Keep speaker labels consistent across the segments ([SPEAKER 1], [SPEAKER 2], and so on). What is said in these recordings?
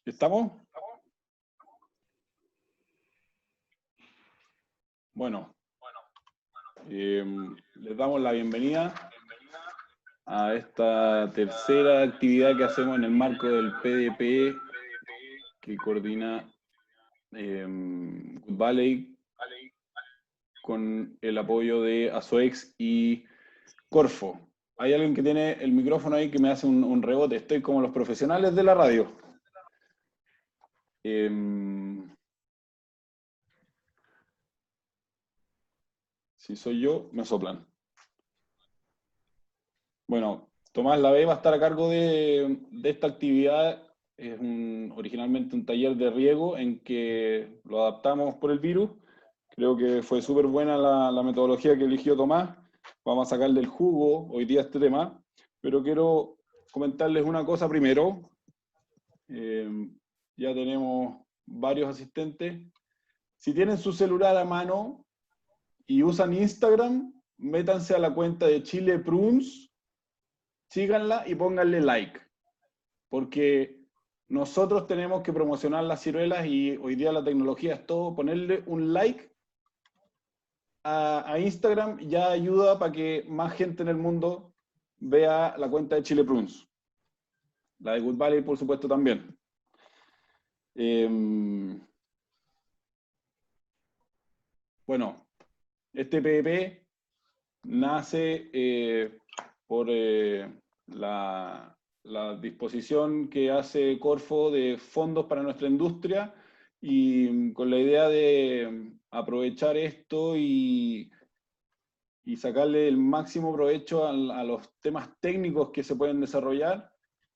[SPEAKER 1] ¿Estamos? Bueno, les damos la bienvenida a esta tercera actividad que hacemos en el marco del PDP que coordina Good Valley con el apoyo de ASOEX y Corfo. Hay alguien que tiene el micrófono ahí que me hace un rebote. Estoy como los profesionales de la radio. Si soy yo, me soplan. Bueno, Tomás Lavey va a estar a cargo de esta actividad. Es originalmente un taller de riego en que lo adaptamos por el virus. Creo que fue súper buena la metodología que eligió Tomás. Vamos a sacarle el jugo hoy día a este tema. Pero quiero comentarles una cosa primero. Ya tenemos varios asistentes. Si tienen su celular a mano y usan Instagram, métanse a la cuenta de Chile Prunes, síganla y pónganle like, porque nosotros tenemos que promocionar las ciruelas y hoy día la tecnología es todo. Ponerle un like a Instagram ya ayuda para que más gente en el mundo vea la cuenta de Chile Prunes. La de Good Valley, por supuesto, también. Bueno, este PDP nace por la disposición que hace Corfo de fondos para nuestra industria y con la idea de aprovechar esto y sacarle el máximo provecho a los temas técnicos que se pueden desarrollar,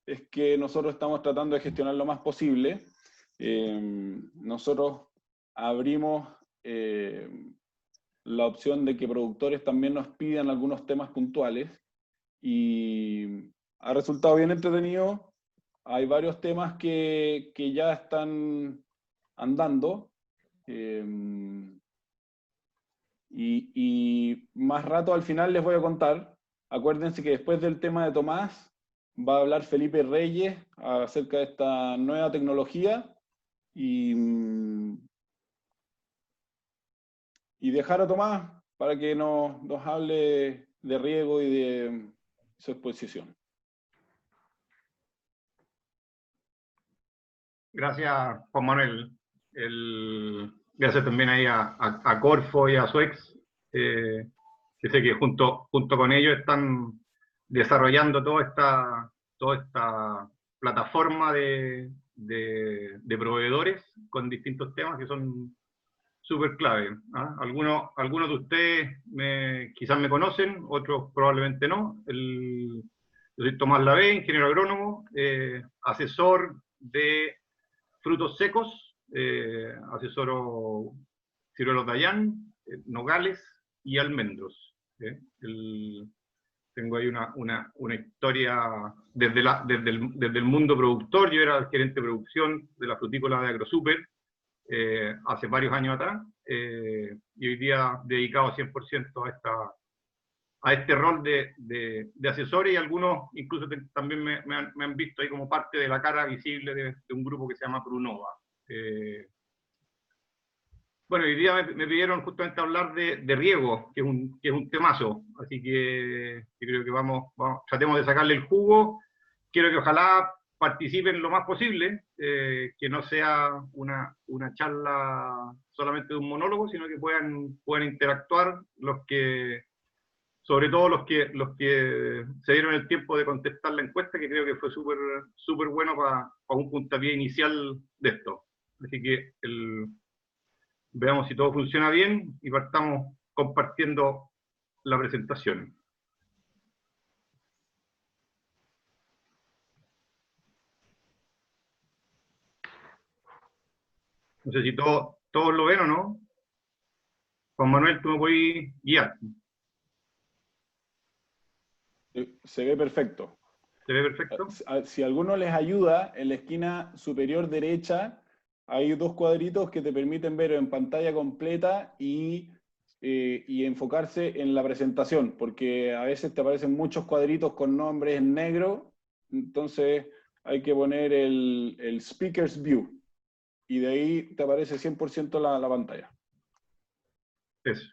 [SPEAKER 1] es que nosotros estamos tratando de gestionar lo más posible. Nosotros abrimos la opción de que productores también nos pidan algunos temas puntuales y ha resultado bien entretenido. Hay varios temas que ya están andando y más rato al final les voy a contar. Acuérdense que después del tema de Tomás va a hablar Felipe Reyes acerca de esta nueva tecnología y dejar a Tomás para que nos hable de riego y de su exposición.
[SPEAKER 2] Gracias, Juan Manuel. Gracias también ahí a Corfo y a SUEX, que sé que junto con ellos están desarrollando toda esta plataforma de proveedores con distintos temas que son súper clave. ¿Ah? Algunos de ustedes quizás me conocen, otros probablemente no. Yo soy Tomás Lavey, ingeniero agrónomo, asesor de frutos secos, asesoro ciruelos Dayan, nogales y almendros. Tengo ahí una historia desde el mundo productor. Yo era el gerente de producción de la frutícola de AgroSuper hace varios años atrás, y hoy día dedicado 100% a este rol de asesores, y algunos incluso también me han visto ahí como parte de la cara visible de un grupo que se llama Prunova. Bueno, hoy día me pidieron justamente hablar de riego, que es un temazo, así que creo que tratemos de sacarle el jugo. Quiero que ojalá participen lo más posible, que no sea una charla solamente de un monólogo, sino que puedan interactuar sobre todo los que se dieron el tiempo de contestar la encuesta, que creo que fue súper bueno para un puntapié inicial de esto. Así que veamos si todo funciona bien y partamos compartiendo la presentación. No sé si todos lo ven o no. Juan Manuel, tú me puedes guiar.
[SPEAKER 1] Se ve perfecto.
[SPEAKER 2] ¿Se ve perfecto?
[SPEAKER 1] Si alguno les ayuda, en la esquina superior derecha hay dos cuadritos que te permiten ver en pantalla completa y enfocarse en la presentación, porque a veces te aparecen muchos cuadritos con nombres en negro, entonces hay que poner el Speaker's View, y de ahí te aparece 100% la pantalla.
[SPEAKER 2] Eso.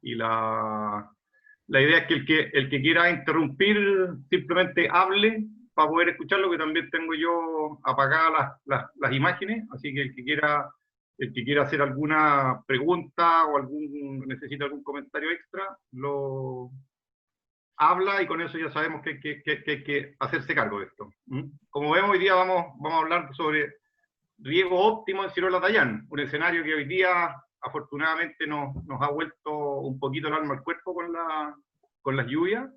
[SPEAKER 2] Y la idea es que el que quiera interrumpir simplemente hable para poder escucharlo, que también tengo yo apagadas las imágenes, así que el que quiera hacer alguna pregunta o necesita algún comentario extra, lo habla, y con eso ya sabemos que hay que hacerse cargo de esto. Como vemos, hoy día vamos a hablar sobre riego óptimo en Ciruela Tallán, un escenario que hoy día afortunadamente nos ha vuelto un poquito el alma al cuerpo con las lluvias,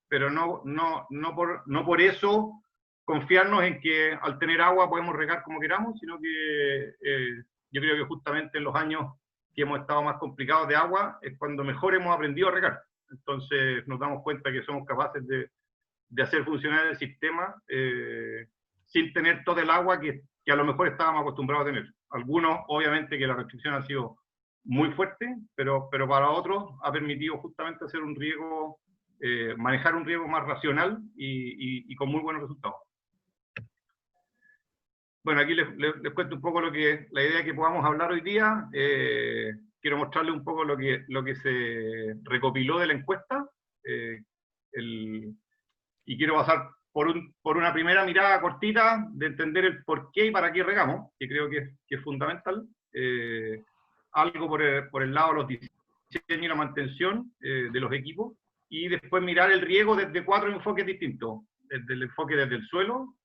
[SPEAKER 2] pero no por eso confiarnos en que al tener agua podemos regar como queramos, sino que yo creo que justamente en los años que hemos estado más complicados de agua es cuando mejor hemos aprendido a regar. Entonces nos damos cuenta que somos capaces de hacer funcionar el sistema sin tener todo el agua que a lo mejor estábamos acostumbrados a tener. Algunos, obviamente, que la restricción ha sido muy fuerte, pero para otros ha permitido justamente hacer un riego, manejar un riego más racional y con muy buenos resultados. Bueno, aquí les cuento un poco la idea que podamos hablar hoy día. Quiero mostrarles un poco lo que se recopiló de la encuesta, y quiero pasar por una primera mirada cortita de entender el por qué y para qué regamos, que creo que es fundamental. Algo por el lado de los diseños y la mantención de los equipos, y después mirar el riego desde 4 enfoques distintos: desde el enfoque desde el suelo,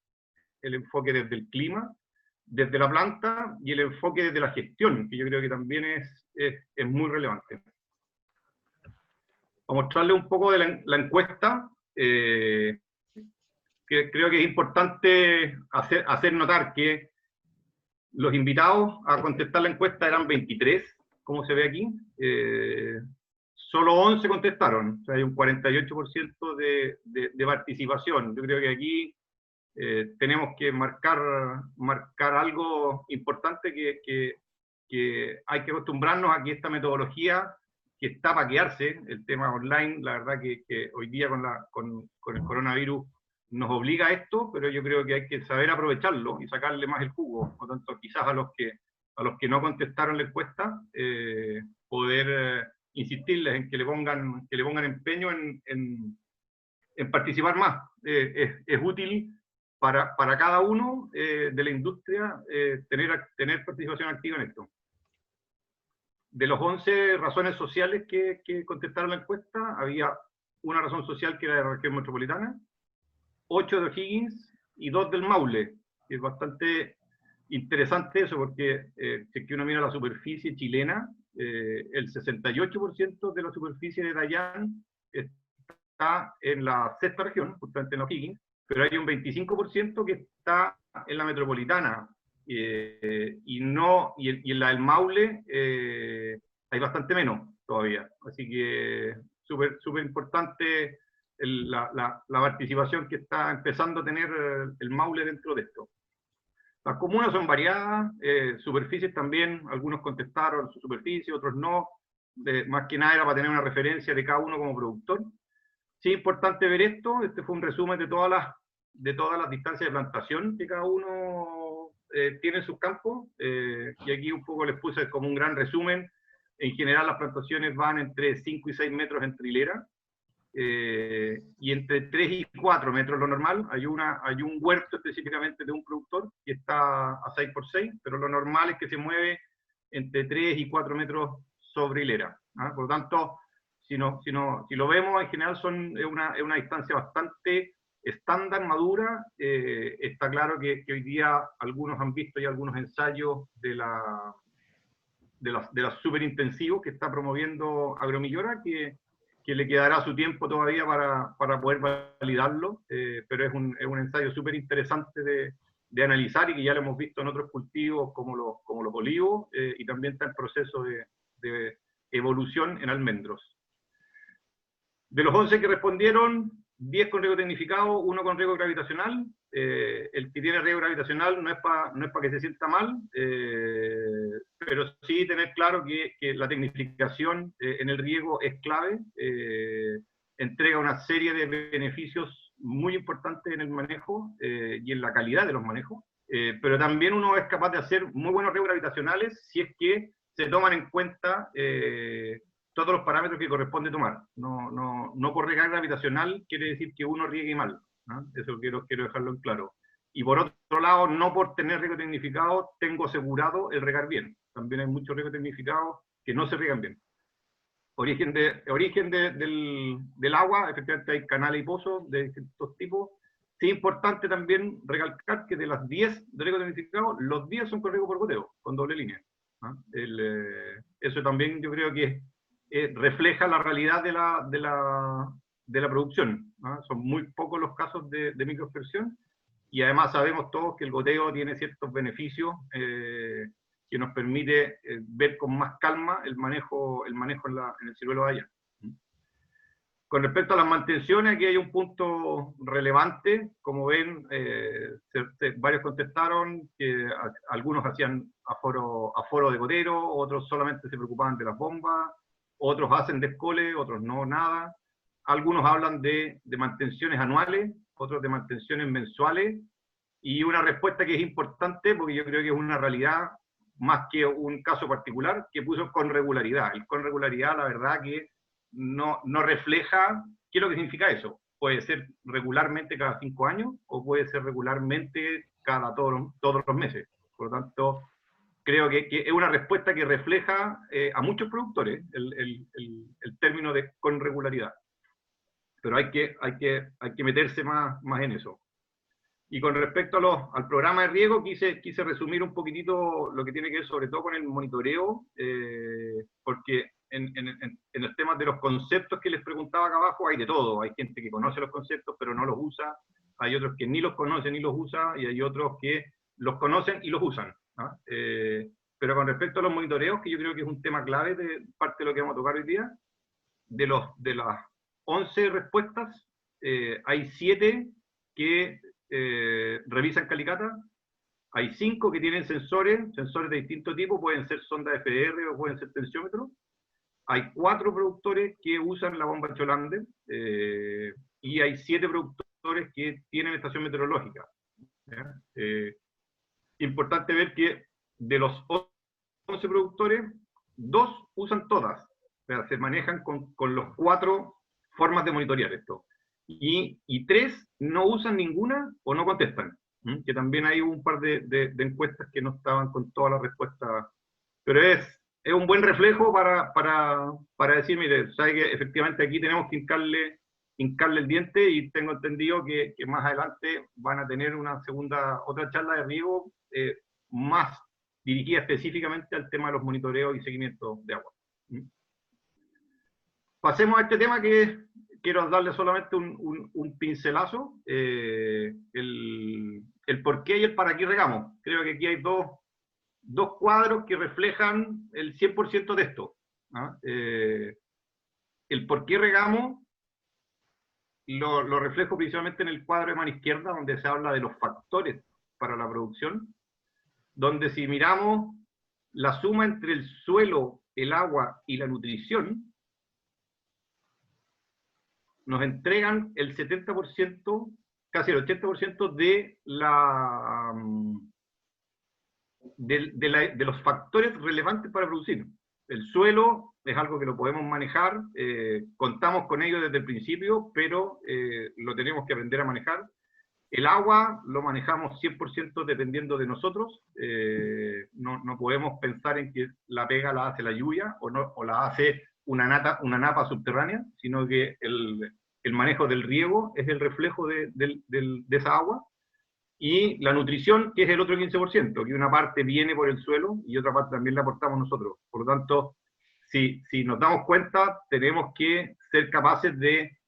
[SPEAKER 2] el enfoque desde el clima, desde la planta, y el enfoque desde la gestión, que yo creo que también es muy relevante. Para mostrarles un poco de la encuesta, que creo que es importante hacer notar que los invitados a contestar la encuesta eran 23, como se ve aquí. Solo 11 contestaron, o sea, hay un 48% de participación. Yo creo que aquí tenemos que marcar algo importante, que hay que acostumbrarnos a que esta metodología, que está para quedarse, el tema online, la verdad que hoy día con el coronavirus nos obliga a esto, pero yo creo que hay que saber aprovecharlo y sacarle más el jugo. Por lo tanto, quizás a los que no contestaron la encuesta, poder insistirles en que le pongan empeño en participar más. Es útil para cada uno de la industria tener participación activa en esto. De los 11 razones sociales que contestaron la encuesta, había una razón social que era de la región metropolitana, 8 de O'Higgins y 2 del Maule, que es bastante interesante eso, porque si es que uno mira la superficie chilena, el 68% de la superficie de Dayan está en la sexta región, justamente en O'Higgins, pero hay un 25% que está en la metropolitana, y en la del Maule hay bastante menos todavía. Así que súper importante la participación que está empezando a tener el Maule dentro de esto. Las comunas son variadas, superficies también, algunos contestaron su superficie, otros no, más que nada era para tener una referencia de cada uno como productor. Sí, es importante ver esto. Este fue un resumen de todas las distancias de plantación que cada uno tiene en sus campos, y aquí un poco les puse como un gran resumen. En general las plantaciones van entre 5 y 6 metros entre hileras, y entre 3 y 4 metros lo normal. Hay un huerto específicamente de un productor que está a 6 por 6, pero lo normal es que se mueve entre 3 y 4 metros sobre hilera. Por lo tanto, si lo vemos, en general es una distancia bastante estándar, madura. Está claro que hoy día algunos han visto ya algunos ensayos de la superintensivos que está promoviendo Agromillora, que le quedará su tiempo todavía para poder validarlo, pero es un ensayo súper interesante de analizar, y que ya lo hemos visto en otros cultivos como los olivos, y también está en proceso de evolución en almendros. De los 11 que respondieron, 10 con riego tecnificado, 1 con riego gravitacional. El que tiene riego gravitacional no es para que se sienta mal, pero sí tener claro que la tecnificación en el riego es clave. Entrega una serie de beneficios muy importante en el manejo y en la calidad de los manejos, pero también uno es capaz de hacer muy buenos riegos gravitacionales si es que se toman en cuenta todos los parámetros que corresponde tomar. No por regar gravitacional quiere decir que uno riegue mal, ¿no? Eso quiero dejarlo en claro. Y por otro lado, no por tener riego tecnificado tengo asegurado el regar bien. También hay muchos riegos tecnificados que no se riegan bien. Origen del agua, efectivamente hay canales y pozos de distintos tipos. Sí, es importante también recalcar que de las 10 de riego tecnificado, los 10 son con riego por goteo, con doble línea, ¿no? Eso también yo creo que refleja la realidad de la producción, ¿no? Son muy pocos los casos de microaspersión, y además sabemos todos que el goteo tiene ciertos beneficios que nos permite ver con más calma el manejo en el ciruelo de allá. Con respecto a las mantenciones, aquí hay un punto relevante. Como ven, varios contestaron que algunos hacían aforo de gotero, otros solamente se preocupaban de las bombas, otros hacen descole, otros no, nada. Algunos hablan de mantenciones anuales, otros de mantenciones mensuales, y una respuesta que es importante, porque yo creo que es una realidad más que un caso particular, que puso con regularidad. El con regularidad, la verdad que no refleja qué es lo que significa eso. Puede ser regularmente cada 5 años, o puede ser regularmente cada todos los meses. Por lo tanto, creo que es una respuesta que refleja a muchos productores el término de con regularidad. Pero hay que meterse más en eso. Y con respecto al programa de riego, quise resumir un poquitito lo que tiene que ver sobre todo con el monitoreo, porque en los temas de los conceptos que les preguntaba acá abajo hay de todo. Hay gente que conoce los conceptos pero no los usa, hay otros que ni los conocen ni los usa, y hay otros que los conocen y los usan, ¿no? Pero con respecto a los monitoreos, que yo creo que es un tema clave de parte de lo que vamos a tocar hoy día, de las 11 respuestas, hay 7 que revisan calicata, hay 5 que tienen sensores de distinto tipo, pueden ser sondas FDR o pueden ser tensiómetros, hay 4 productores que usan la bomba Cholander, y hay 7 productores que tienen estación meteorológica. Importante ver que de los 11 productores, 2 usan todas, o sea, se manejan con los 4 formas de monitorear esto. Y 3 no usan ninguna o no contestan, que también hay un par de encuestas que no estaban con todas las respuestas, pero es un buen reflejo para decir, mire, sabe que efectivamente aquí tenemos que hincarle el diente, y tengo entendido que más adelante van a tener otra charla de riego más dirigida específicamente al tema de los monitoreos y seguimientos de agua. Pasemos a este tema que quiero darle solamente un pincelazo, el por qué y el para qué regamos. Creo que aquí hay dos cuadros que reflejan el 100% de esto, ¿no? El por qué regamos lo reflejo principalmente en el cuadro de mano izquierda, donde se habla de los factores para la producción, donde si miramos la suma entre el suelo, el agua y la nutrición, nos entregan el 70%, casi el 80% de los factores relevantes para producir. El suelo es algo que lo podemos manejar, contamos con ello desde el principio, pero lo tenemos que aprender a manejar. El agua lo manejamos 100% dependiendo de nosotros, no podemos pensar en que la pega la hace la lluvia o la hace una napa subterránea, sino que el manejo del riego es el reflejo de esa agua, y la nutrición, que es el otro 15%, que una parte viene por el suelo y otra parte también la aportamos nosotros. Por lo tanto, si nos damos cuenta, tenemos que ser capaces de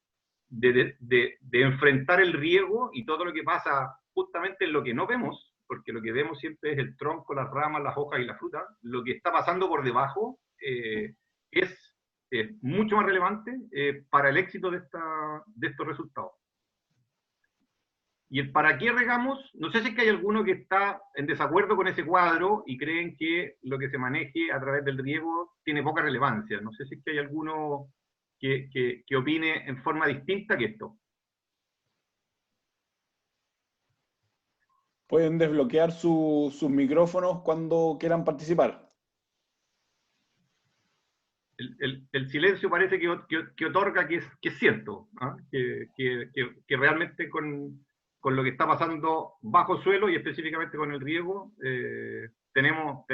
[SPEAKER 2] enfrentar el riego y todo lo que pasa justamente en lo que no vemos, porque lo que vemos siempre es el tronco, las ramas, las hojas y la fruta. Lo que está pasando por debajo es mucho más relevante para el éxito de estos resultados. Y el para qué regamos, no sé si es que hay alguno que está en desacuerdo con ese cuadro y creen que lo que se maneje a través del riego tiene poca relevancia. No sé si es que hay alguno que opine en forma distinta que esto.
[SPEAKER 1] Pueden desbloquear sus micrófonos cuando quieran participar.
[SPEAKER 2] El silencio parece que otorga que es cierto, ¿ah? Que realmente con lo que está pasando bajo suelo y específicamente con el riego, tenemos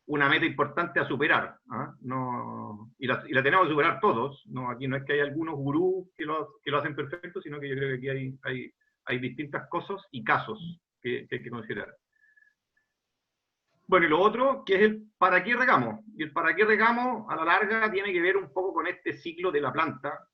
[SPEAKER 2] una meta importante a superar, ¿ah? No, y la tenemos que superar todos, ¿no? Aquí no es que hay algunos gurús que lo hacen perfecto, sino que yo creo que aquí hay distintas cosas y casos que hay que considerar. Bueno, y lo otro, que es el para qué regamos. Y el para qué regamos, a la larga, tiene que ver un poco con este ciclo de la planta,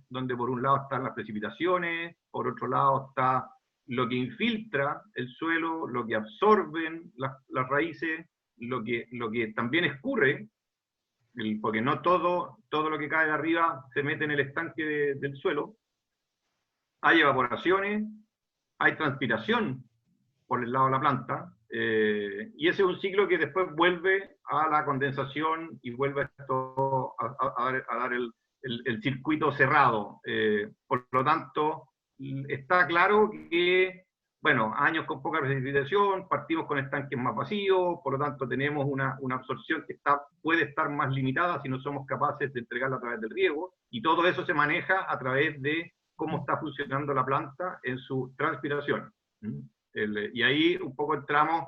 [SPEAKER 2] donde por un lado están las precipitaciones, por otro lado está lo que infiltra el suelo, lo que absorben las raíces, lo que también escurre, porque no todo lo que cae de arriba se mete en el estanque del suelo. Hay evaporaciones, hay transpiración por el lado de la planta, y ese es un ciclo que después vuelve a la condensación y vuelve a dar el circuito cerrado. Por lo tanto, está claro que, bueno, años con poca precipitación, partimos con estanques más vacíos, por lo tanto tenemos una absorción que puede estar más limitada si no somos capaces de entregarla a través del riego, y todo eso se maneja a través de cómo está funcionando la planta en su transpiración. Y ahí un poco entramos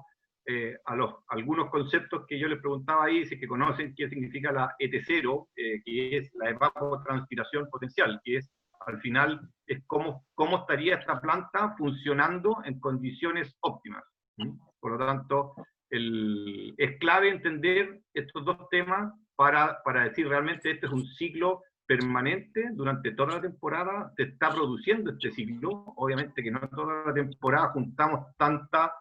[SPEAKER 2] a algunos conceptos que yo les preguntaba ahí, si es que conocen qué significa la ET0, que es la evapotranspiración potencial, que es, al final, es cómo estaría esta planta funcionando en condiciones óptimas. Por lo tanto, es clave entender estos dos temas para decir realmente este es un ciclo permanente durante toda la temporada, se está produciendo este ciclo. Obviamente que no toda la temporada juntamos tanta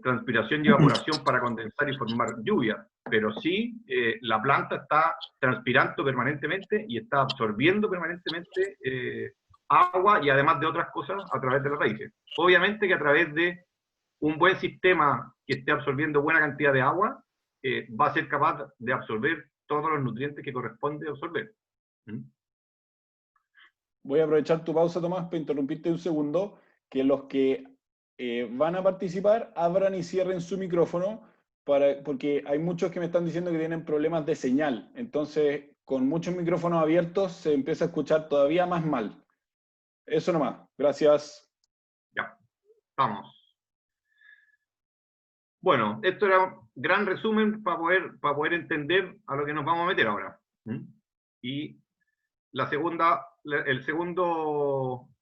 [SPEAKER 2] transpiración y evaporación para condensar y formar lluvia, pero sí la planta está transpirando permanentemente y está absorbiendo permanentemente agua, y además de otras cosas a través de las raíces. Obviamente que a través de un buen sistema que esté absorbiendo buena cantidad de agua, va a ser capaz de absorber todos los nutrientes que corresponde absorber.
[SPEAKER 1] Voy a aprovechar tu pausa, Tomás, para interrumpirte un segundo, que los que van a participar abran y cierren su micrófono, porque hay muchos que me están diciendo que tienen problemas de señal. Entonces, con muchos micrófonos abiertos se empieza a escuchar todavía más mal. Eso nomás. Gracias.
[SPEAKER 2] Ya, vamos. Bueno, esto era un gran resumen para poder entender a lo que nos vamos a meter ahora. Y el segundo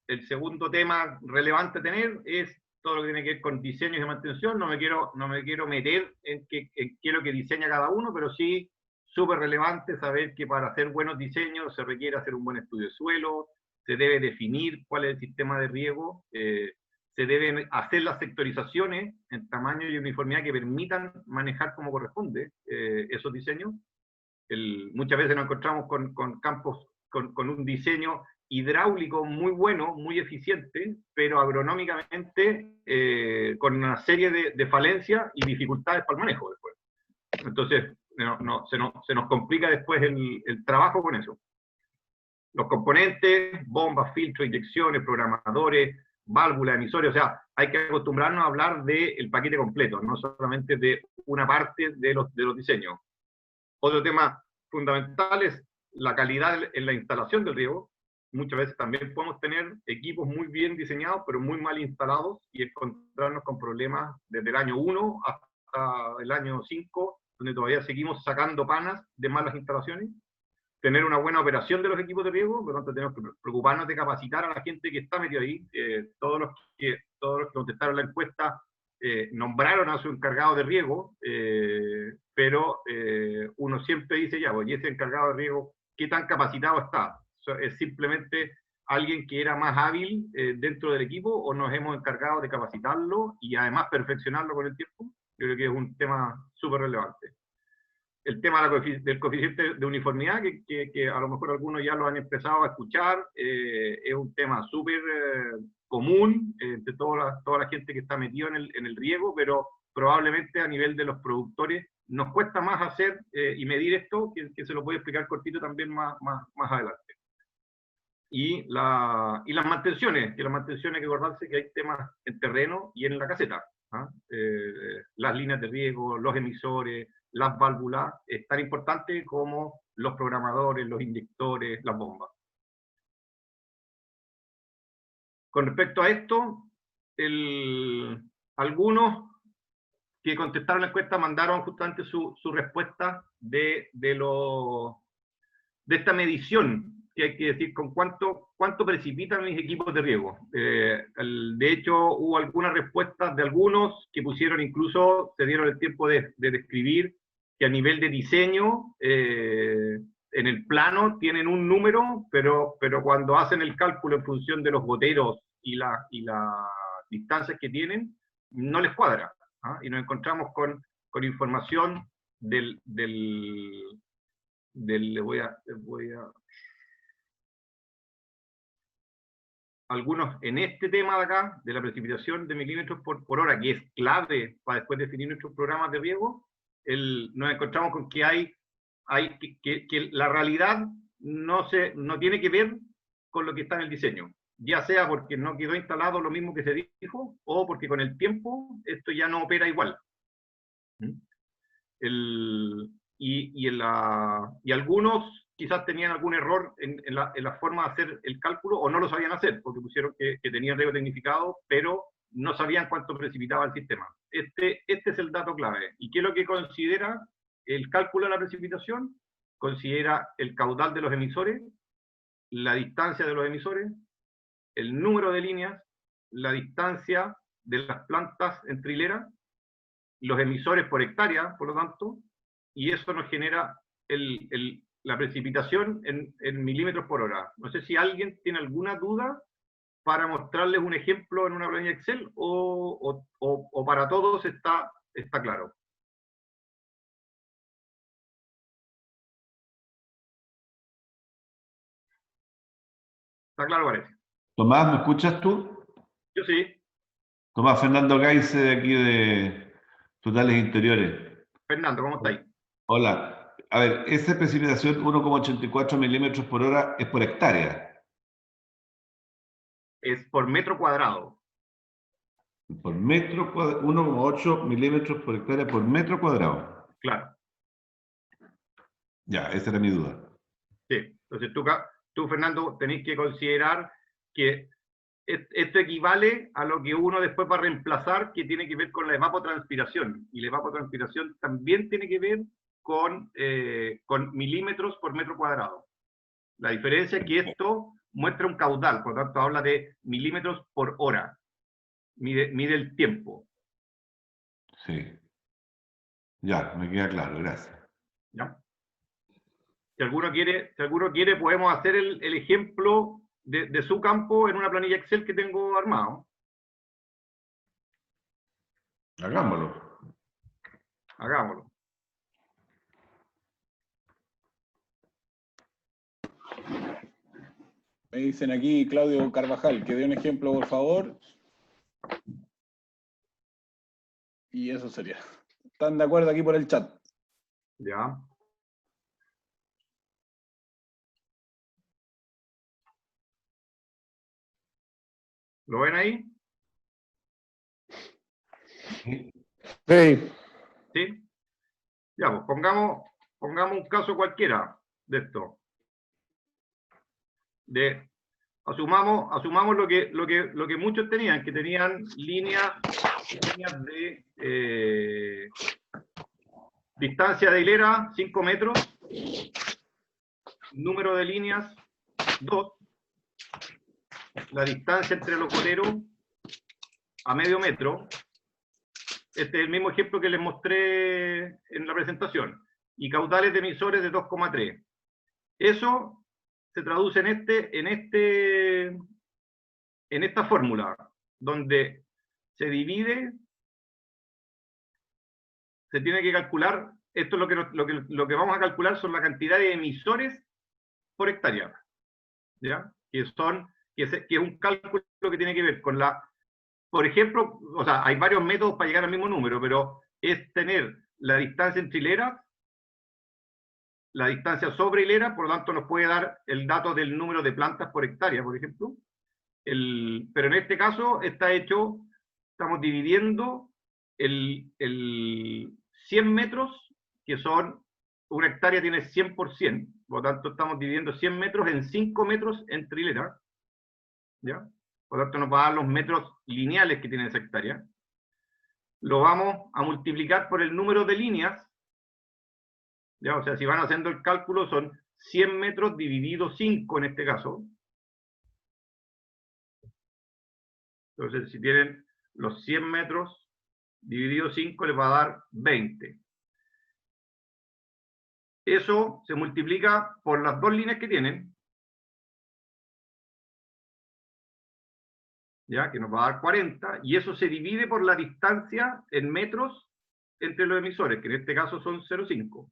[SPEAKER 2] tema relevante a tener es todo lo que tiene que ver con diseños de mantención. No me quiero meter en qué es lo que diseña cada uno, pero sí súper relevante saber que para hacer buenos diseños se requiere hacer un buen estudio de suelo, se debe definir cuál es el sistema de riego, se deben hacer las sectorizaciones en tamaño y uniformidad que permitan manejar como corresponde esos diseños. Muchas veces nos encontramos con campos con un diseño hidráulico muy bueno, muy eficiente, pero agronómicamente con una serie de falencias y dificultades para el manejo después. Entonces, se nos complica después el trabajo con eso. Los componentes, bombas, filtros, inyecciones, programadores, válvulas, emisores, o sea, hay que acostumbrarnos a hablar del paquete completo, no solamente de una parte de los diseños. Otro tema fundamental es la calidad en la instalación del riego. Muchas veces también podemos tener equipos muy bien diseñados, pero muy mal instalados, y encontrarnos con problemas desde el año 1 hasta el año 5, donde todavía seguimos sacando panas de malas instalaciones. Tener una buena operación de los equipos de riego, por lo tanto tenemos que preocuparnos de capacitar a la gente que está metida ahí. Todos los que contestaron la encuesta nombraron a su encargado de riego, pero uno siempre dice, ya, pues, ¿y ese encargado de riego qué tan capacitado está? ¿Es simplemente alguien que era más hábil dentro del equipo, o nos hemos encargado de capacitarlo y además perfeccionarlo con el tiempo? Yo creo que es un tema súper relevante. El tema del coeficiente de uniformidad, que a lo mejor algunos ya lo han empezado a escuchar, es un tema súper común entre toda la gente que está metida en el riego, pero probablemente a nivel de los productores nos cuesta más hacer y medir esto, que se lo voy a explicar cortito también más adelante. y las mantenciones, que las mantenciones hay que acordarse que hay temas en terreno y en la caseta. ¿Ah? Las líneas de riego, los emisores, las válvulas, es tan importante como los programadores, los inyectores, las bombas. Con respecto a esto, algunos que contestaron la encuesta mandaron justamente su respuesta de esta medición, que hay que decir con cuánto precipitan mis equipos de riego. De hecho, hubo algunas respuestas de algunos que pusieron, incluso se dieron el tiempo de describir que a nivel de diseño, en el plano tienen un número, pero cuando hacen el cálculo en función de los goteros y las distancias que tienen, no les cuadra. ¿Ah? Y nos encontramos con información algunos en este tema de acá, de la precipitación de milímetros por hora, que es clave para después definir nuestros programas de riego, nos encontramos con que que la realidad no tiene que ver con lo que está en el diseño, ya sea porque no quedó instalado lo mismo que se dijo, o porque con el tiempo esto ya no opera igual. Y algunos quizás tenían algún error en la forma de hacer el cálculo, o no lo sabían hacer, porque pusieron que tenían riego tecnificado, pero no sabían cuánto precipitaba el sistema. Este es el dato clave. ¿Y qué es lo que considera el cálculo de la precipitación? Considera el caudal de los emisores, la distancia de los emisores, el número de líneas, la distancia de las plantas entre hileras, los emisores por hectárea, por lo tanto, y eso nos genera la precipitación en milímetros por hora. No sé si alguien tiene alguna duda para mostrarles un ejemplo en una planilla Excel, o para todos está claro. Está claro, parece.
[SPEAKER 3] Tomás, ¿me escuchas tú?
[SPEAKER 2] Yo sí.
[SPEAKER 3] Tomás, Fernando Gaice, de aquí de Totales Interiores.
[SPEAKER 2] Fernando, ¿cómo estáis?
[SPEAKER 3] Hola. A ver, esa precipitación 1,84 milímetros por hora es por hectárea.
[SPEAKER 2] Es por metro cuadrado.
[SPEAKER 3] Por metro cuadrado, 1,8 milímetros por hectárea por metro cuadrado.
[SPEAKER 2] Claro.
[SPEAKER 3] Ya, esa era mi duda.
[SPEAKER 2] Sí, entonces tú Fernando, tenéis que considerar que esto equivale a lo que uno después va a reemplazar, que tiene que ver con la evapotranspiración. Y la evapotranspiración también tiene que ver con milímetros por metro cuadrado. La diferencia es que esto muestra un caudal, por lo tanto habla de milímetros por hora. Mide el tiempo.
[SPEAKER 3] Sí. Ya, me queda claro, gracias.
[SPEAKER 2] ¿Ya? Si alguno quiere, podemos hacer el ejemplo de su campo en una planilla Excel que tengo armado.
[SPEAKER 3] Hagámoslo.
[SPEAKER 2] Hagámoslo.
[SPEAKER 1] Me dicen aquí Claudio Carvajal, que dé un ejemplo, por favor. Y eso sería. ¿Están de acuerdo aquí por el chat?
[SPEAKER 2] Ya. ¿Lo ven ahí?
[SPEAKER 1] Sí.
[SPEAKER 2] ¿Sí? Ya, pues pongamos un caso cualquiera de esto. Asumamos lo que muchos tenían, que tenían líneas de distancia de hilera 5 metros, número de líneas 2, la distancia entre los goteros a medio metro. Este es el mismo ejemplo que les mostré en la presentación. Y caudales de emisores de 2,3. Eso se traduce en esta fórmula, donde se divide, se tiene que calcular, esto es lo que vamos a calcular son la cantidad de emisores por hectárea, ¿ya? Que es un cálculo que tiene que ver con por ejemplo, o sea, hay varios métodos para llegar al mismo número, pero es tener la distancia entre hileras la distancia sobre hilera, por lo tanto nos puede dar el dato del número de plantas por hectárea, por ejemplo. Pero en este caso está hecho, estamos dividiendo el 100 metros, que son, una hectárea tiene 100%, por lo tanto estamos dividiendo 100 metros en 5 metros entre hileras, ¿ya? Por lo tanto nos va a dar los metros lineales que tiene esa hectárea. Lo vamos a multiplicar por el número de líneas, ¿ya? O sea, si van haciendo el cálculo, son 100 metros dividido 5 en este caso. Entonces, si tienen los 100 metros dividido 5, les va a dar 20. Eso se multiplica por las dos líneas que tienen, ¿ya? Que nos va a dar 40, y eso se divide por la distancia en metros entre los emisores, que en este caso son 0,5.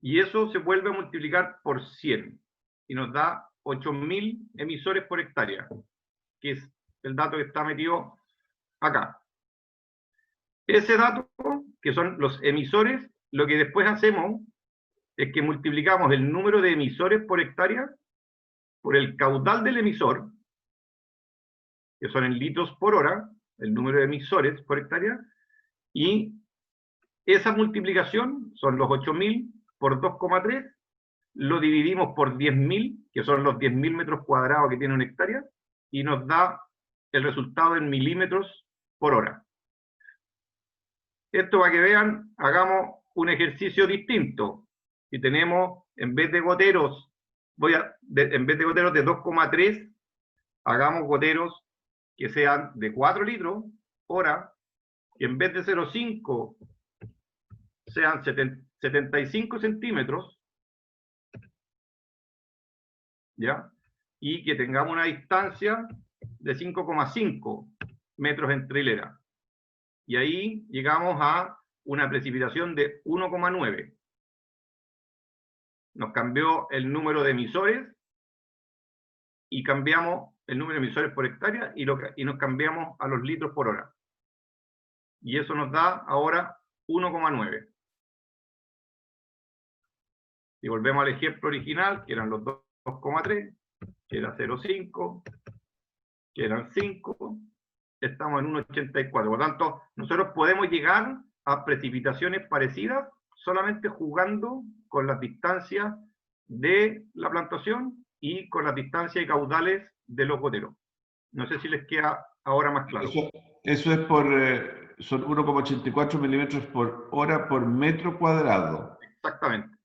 [SPEAKER 2] Y eso se vuelve a multiplicar por 100, y nos da 8.000 emisores por hectárea, que es el dato que está metido acá. Ese dato, que son los emisores, lo que después hacemos es que multiplicamos el número de emisores por hectárea por el caudal del emisor, que son en litros por hora, el número de emisores por hectárea, y esa multiplicación son los 8.000 por 2,3, lo dividimos por 10.000, que son los 10.000 metros cuadrados que tiene una hectárea, y nos da el resultado en milímetros por hora. Esto para que vean, hagamos un ejercicio distinto. Si tenemos, en vez de goteros, en vez de goteros de 2,3, hagamos goteros que sean de 4 litros hora, y en vez de 0,5 sean 75 centímetros, ¿ya? Y que tengamos una distancia de 5,5 metros entre hileras. Y ahí llegamos a una precipitación de 1,9. Nos cambió el número de emisores, y cambiamos el número de emisores por hectárea, y nos cambiamos a los litros por hora. Y eso nos da ahora 1,9. Si volvemos al ejemplo original, que eran los 2,3, que era 0,5, que eran 5, estamos en 1,84. Por lo tanto, nosotros podemos llegar a precipitaciones parecidas solamente jugando con las distancias de la plantación y con las distancias y caudales de los goteros. No sé si les queda ahora más claro.
[SPEAKER 3] Eso es por, son 1,84 milímetros por hora por metro cuadrado.
[SPEAKER 2] Exactamente.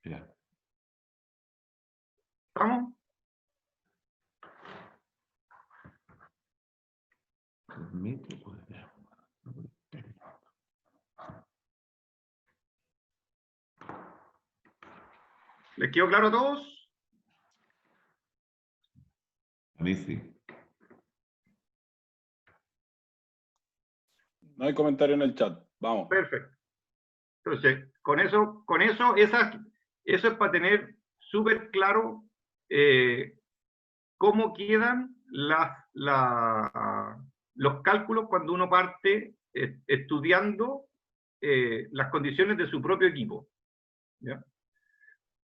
[SPEAKER 3] Ya.
[SPEAKER 2] ¿Estamos?
[SPEAKER 3] Metro cuadrado.
[SPEAKER 2] ¿Les quedó claro a todos?
[SPEAKER 3] A mí sí.
[SPEAKER 1] No hay comentario en el chat. Vamos.
[SPEAKER 2] Perfecto. Entonces, con eso eso es para tener súper claro cómo quedan los cálculos cuando uno parte estudiando las condiciones de su propio equipo, ¿ya?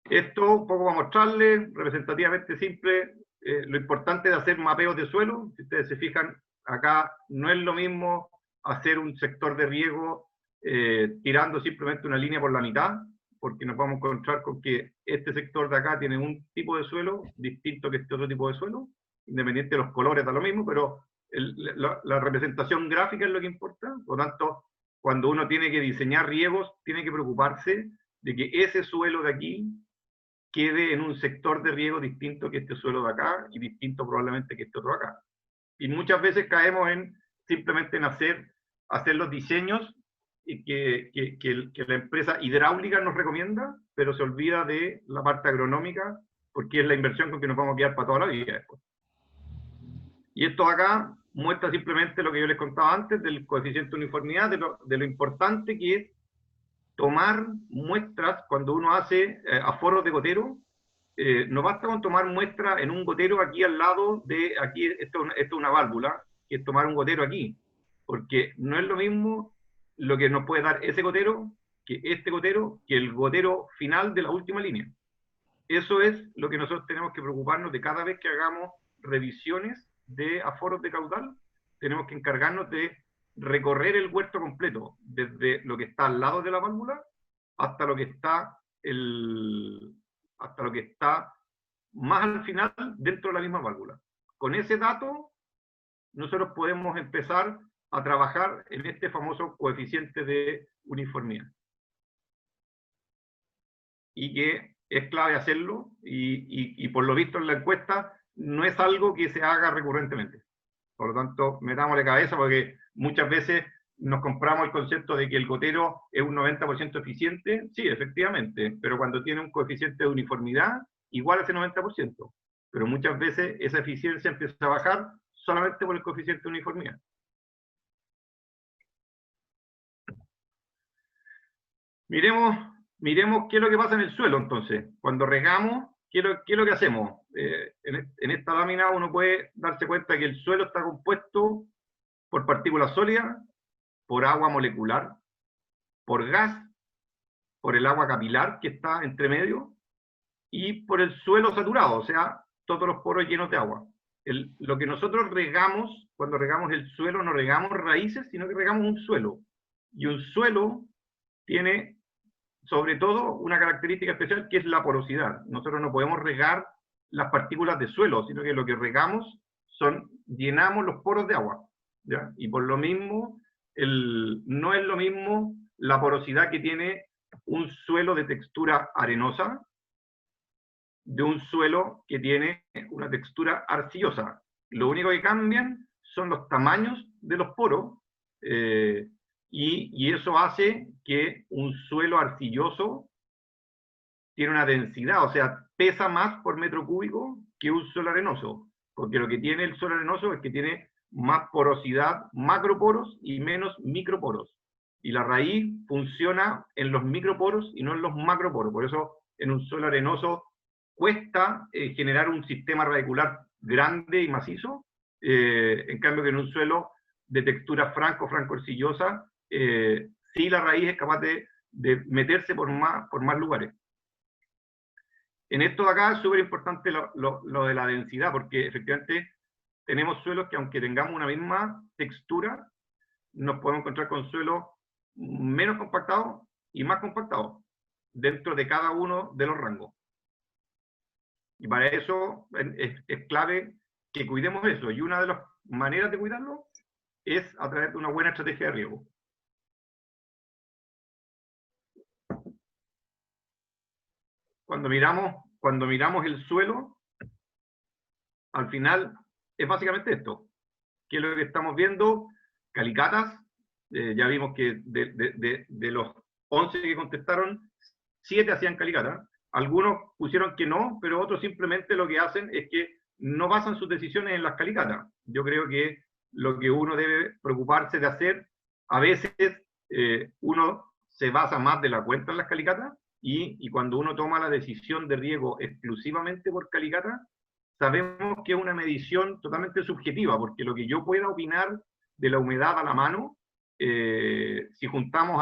[SPEAKER 2] Esto, un poco para mostrarles, representativamente simple, lo importante de hacer mapeos de suelo. Si ustedes se fijan, acá no es lo mismo hacer un sector de riego tirando simplemente una línea por la mitad, porque nos vamos a encontrar con que este sector de acá tiene un tipo de suelo distinto que este otro tipo de suelo, independiente de los colores, da lo mismo, pero la representación gráfica es lo que importa. Por lo tanto, cuando uno tiene que diseñar riegos, tiene que preocuparse de que ese suelo de aquí quede en un sector de riego distinto que este suelo de acá, y distinto probablemente que este otro de acá. Y muchas veces caemos simplemente en hacer los diseños que la empresa hidráulica nos recomienda, pero se olvida de la parte agronómica, porque es la inversión con que nos vamos a quedar para toda la vida después. Y esto acá muestra simplemente lo que yo les contaba antes del coeficiente de uniformidad, de lo importante que es tomar muestras cuando uno hace aforos de gotero. No basta con tomar muestras en un gotero aquí al lado de, aquí esto es una válvula, que es tomar un gotero aquí, porque no es lo mismo lo que nos puede dar ese gotero, que este gotero, que el gotero final de la última línea. Eso es lo que nosotros tenemos que preocuparnos de cada vez que hagamos revisiones de aforos de caudal. Tenemos que encargarnos de recorrer el huerto completo, desde lo que está al lado de la válvula hasta lo que está más al final dentro de la misma válvula. Con ese dato, nosotros podemos empezar a trabajar en este famoso coeficiente de uniformidad. Y que es clave hacerlo, y por lo visto en la encuesta no es algo que se haga recurrentemente. Por lo tanto, metámosle cabeza, porque muchas veces nos compramos el concepto de que el gotero es un 90% eficiente. Sí, efectivamente, pero cuando tiene un coeficiente de uniformidad, igual a ese 90%. Pero muchas veces esa eficiencia empieza a bajar solamente por el coeficiente de uniformidad. Miremos qué es lo que pasa en el suelo, entonces. Cuando regamos, ¿qué es lo que hacemos? En esta lámina uno puede darse cuenta que el suelo está compuesto por partículas sólidas, por agua molecular, por gas, por el agua capilar que está entre medio, y por el suelo saturado, o sea, todos los poros llenos de agua. Lo que nosotros regamos, cuando regamos el suelo, no regamos raíces, sino que regamos un suelo. Y un suelo tiene, sobre todo, una característica especial, que es la porosidad. Nosotros no podemos regar las partículas de suelo, sino que lo que regamos llenamos los poros de agua, ¿ya? Y por lo mismo, no es lo mismo la porosidad que tiene un suelo de textura arenosa de un suelo que tiene una textura arcillosa. Lo único que cambian son los tamaños de los poros, y eso hace que un suelo arcilloso tiene una densidad, o sea, pesa más por metro cúbico que un suelo arenoso, porque lo que tiene el suelo arenoso es que tiene más porosidad, macroporos, y menos microporos. Y la raíz funciona en los microporos y no en los macroporos. Por eso en un suelo arenoso cuesta generar un sistema radicular grande y macizo, en cambio que en un suelo de textura franco-arcillosa, sí la raíz es capaz de meterse por más lugares. En esto de acá es súper importante lo de la densidad, porque efectivamente tenemos suelos que, aunque tengamos una misma textura, nos podemos encontrar con suelos menos compactados y más compactados dentro de cada uno de los rangos. Y para eso es clave que cuidemos eso, y una de las maneras de cuidarlo es a través de una buena estrategia de riego. Cuando miramos el suelo, al final es básicamente esto, que es lo que estamos viendo: calicatas. Ya vimos que de los 11 que contestaron, 7 hacían calicatas. Algunos pusieron que no, pero otros simplemente lo que hacen es que no basan sus decisiones en las calicatas. Yo creo que lo que uno debe preocuparse de hacer, a veces uno se basa más de la cuenta en las calicatas, y cuando uno toma la decisión de riego exclusivamente por calicata, sabemos que es una medición totalmente subjetiva, porque lo que yo pueda opinar de la humedad a la mano, si juntamos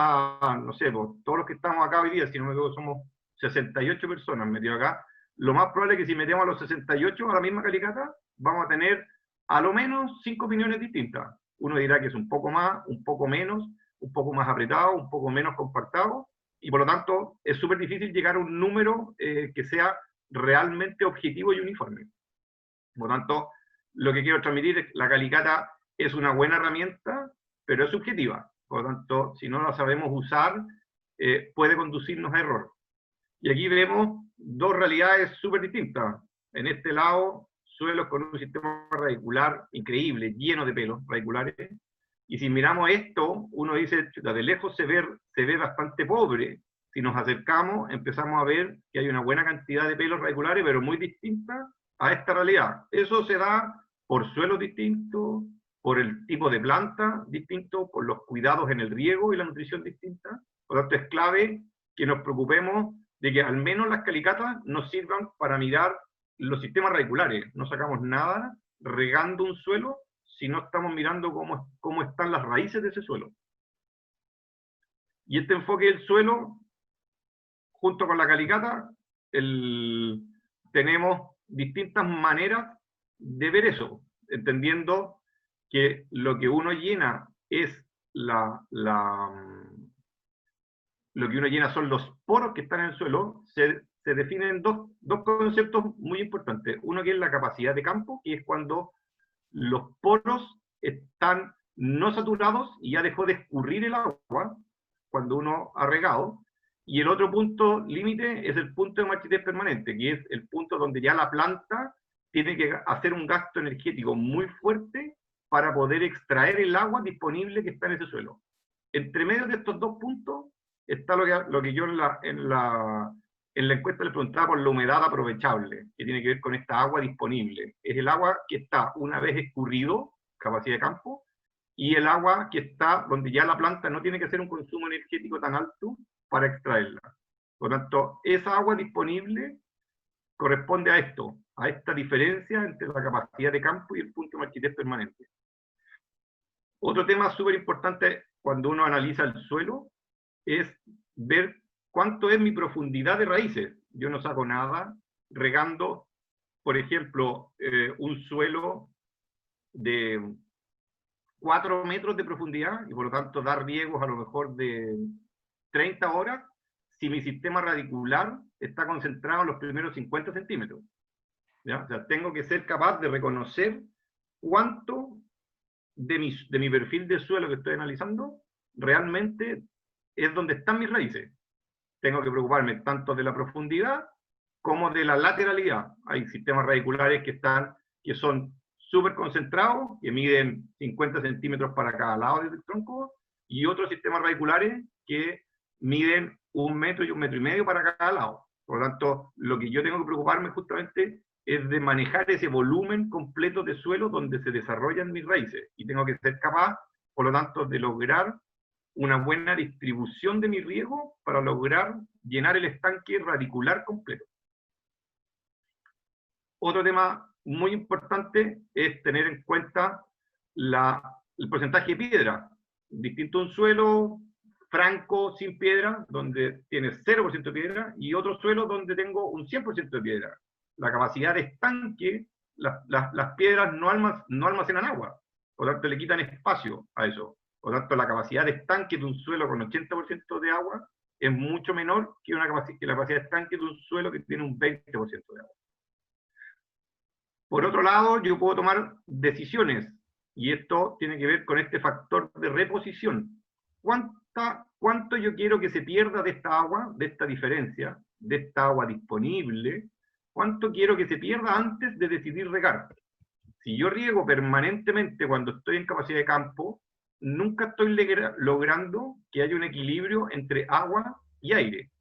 [SPEAKER 2] no sé, todos los que estamos acá hoy día, si no me equivoco, somos 68 personas metidos acá, lo más probable es que si metemos a los 68 a la misma calicata, vamos a tener a lo menos 5 opiniones distintas. Uno dirá que es un poco más, un poco menos, un poco más apretado, un poco menos compactado, y por lo tanto es súper difícil llegar a un número que sea realmente objetivo y uniforme. Por lo tanto, lo que quiero transmitir es que la calicata es una buena herramienta, pero es subjetiva. Por lo tanto, si no la sabemos usar, puede conducirnos a error. Y aquí vemos dos realidades súper distintas. En este lado, suelos con un sistema radicular increíble, lleno de pelos radiculares. Y si miramos esto, uno dice, de lejos se ve bastante pobre. Si nos acercamos, empezamos a ver que hay una buena cantidad de pelos radiculares, pero muy distinta a esta realidad. Eso se da por suelos distintos, por el tipo de planta distinto, por los cuidados en el riego y la nutrición distinta. Por lo tanto, es clave que nos preocupemos de que al menos las calicatas nos sirvan para mirar los sistemas radiculares. No sacamos nada regando un suelo si no estamos mirando cómo están las raíces de ese suelo. Y este enfoque del suelo, junto con la calicata, tenemos distintas maneras de ver eso, entendiendo que lo que uno llena es lo que uno llena son los poros que están en el suelo. Se definen dos conceptos muy importantes. Uno que es la capacidad de campo, que es cuando los poros están no saturados y ya dejó de escurrir el agua cuando uno ha regado. Y el otro punto límite es el punto de marchitez permanente, que es el punto donde ya la planta tiene que hacer un gasto energético muy fuerte para poder extraer el agua disponible que está en ese suelo. Entre medio de estos dos puntos está lo que yo en la encuesta le preguntaba por la humedad aprovechable, que tiene que ver con esta agua disponible. Es el agua que está una vez escurrido, capacidad de campo, y el agua que está donde ya la planta no tiene que hacer un consumo energético tan alto para extraerla. Por lo tanto, esa agua disponible corresponde a esto, a esta diferencia entre la capacidad de campo y el punto de marchitez permanente. Otro tema súper importante cuando uno analiza el suelo es ver cuánto es mi profundidad de raíces. Yo no saco nada regando, por ejemplo, un suelo de 4 metros de profundidad y por lo tanto dar riegos a lo mejor de 30 horas si mi sistema radicular está concentrado en los primeros 50 centímetros. ¿Ya? O sea, tengo que ser capaz de reconocer cuánto de mi perfil de suelo que estoy analizando realmente es donde están mis raíces. Tengo que preocuparme tanto de la profundidad como de la lateralidad. Hay sistemas radiculares que son súper concentrados, que miden 50 centímetros para cada lado del tronco, y otros sistemas radiculares que miden 1 metro y 1,5 metros para cada lado. Por lo tanto, lo que yo tengo que preocuparme justamente es de manejar ese volumen completo de suelo donde se desarrollan mis raíces. Y tengo que ser capaz, por lo tanto, de lograr una buena distribución de mi riego para lograr llenar el estanque radicular completo. Otro tema muy importante es tener en cuenta el porcentaje de piedra. Distinto a un suelo franco, sin piedra, donde tienes 0% de piedra, y otro suelo donde tengo un 100% de piedra. La capacidad de estanque, las piedras no almacenan agua, por lo tanto le quitan espacio a eso. Por lo tanto, la capacidad de estanque de un suelo con 80% de agua es mucho menor que la capacidad de estanque de un suelo que tiene un 20% de agua. Por otro lado, yo puedo tomar decisiones, y esto tiene que ver con este factor de reposición. ¿Cuánto yo quiero que se pierda de esta agua, de esta diferencia, de esta agua disponible? ¿Cuánto quiero que se pierda antes de decidir regar? Si yo riego permanentemente cuando estoy en capacidad de campo, nunca estoy logrando que haya un equilibrio entre agua y aire.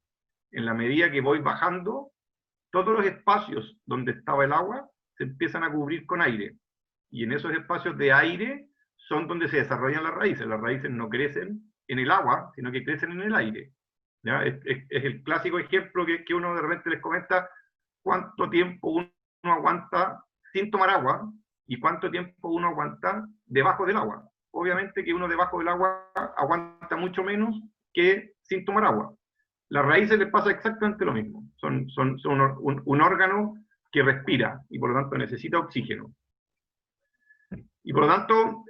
[SPEAKER 2] En la medida que voy bajando, todos los espacios donde estaba el agua se empiezan a cubrir con aire. Y en esos espacios de aire son donde se desarrollan las raíces. Las raíces no crecen en el agua, sino que crecen en el aire. ¿Ya? Es el clásico ejemplo que uno de repente les comenta, cuánto tiempo uno aguanta sin tomar agua y cuánto tiempo uno aguanta debajo del agua. Obviamente que uno debajo del agua aguanta mucho menos que sin tomar agua. Las raíces les pasa exactamente lo mismo. Son un órgano que respira y por lo tanto necesita oxígeno. Y por lo tanto,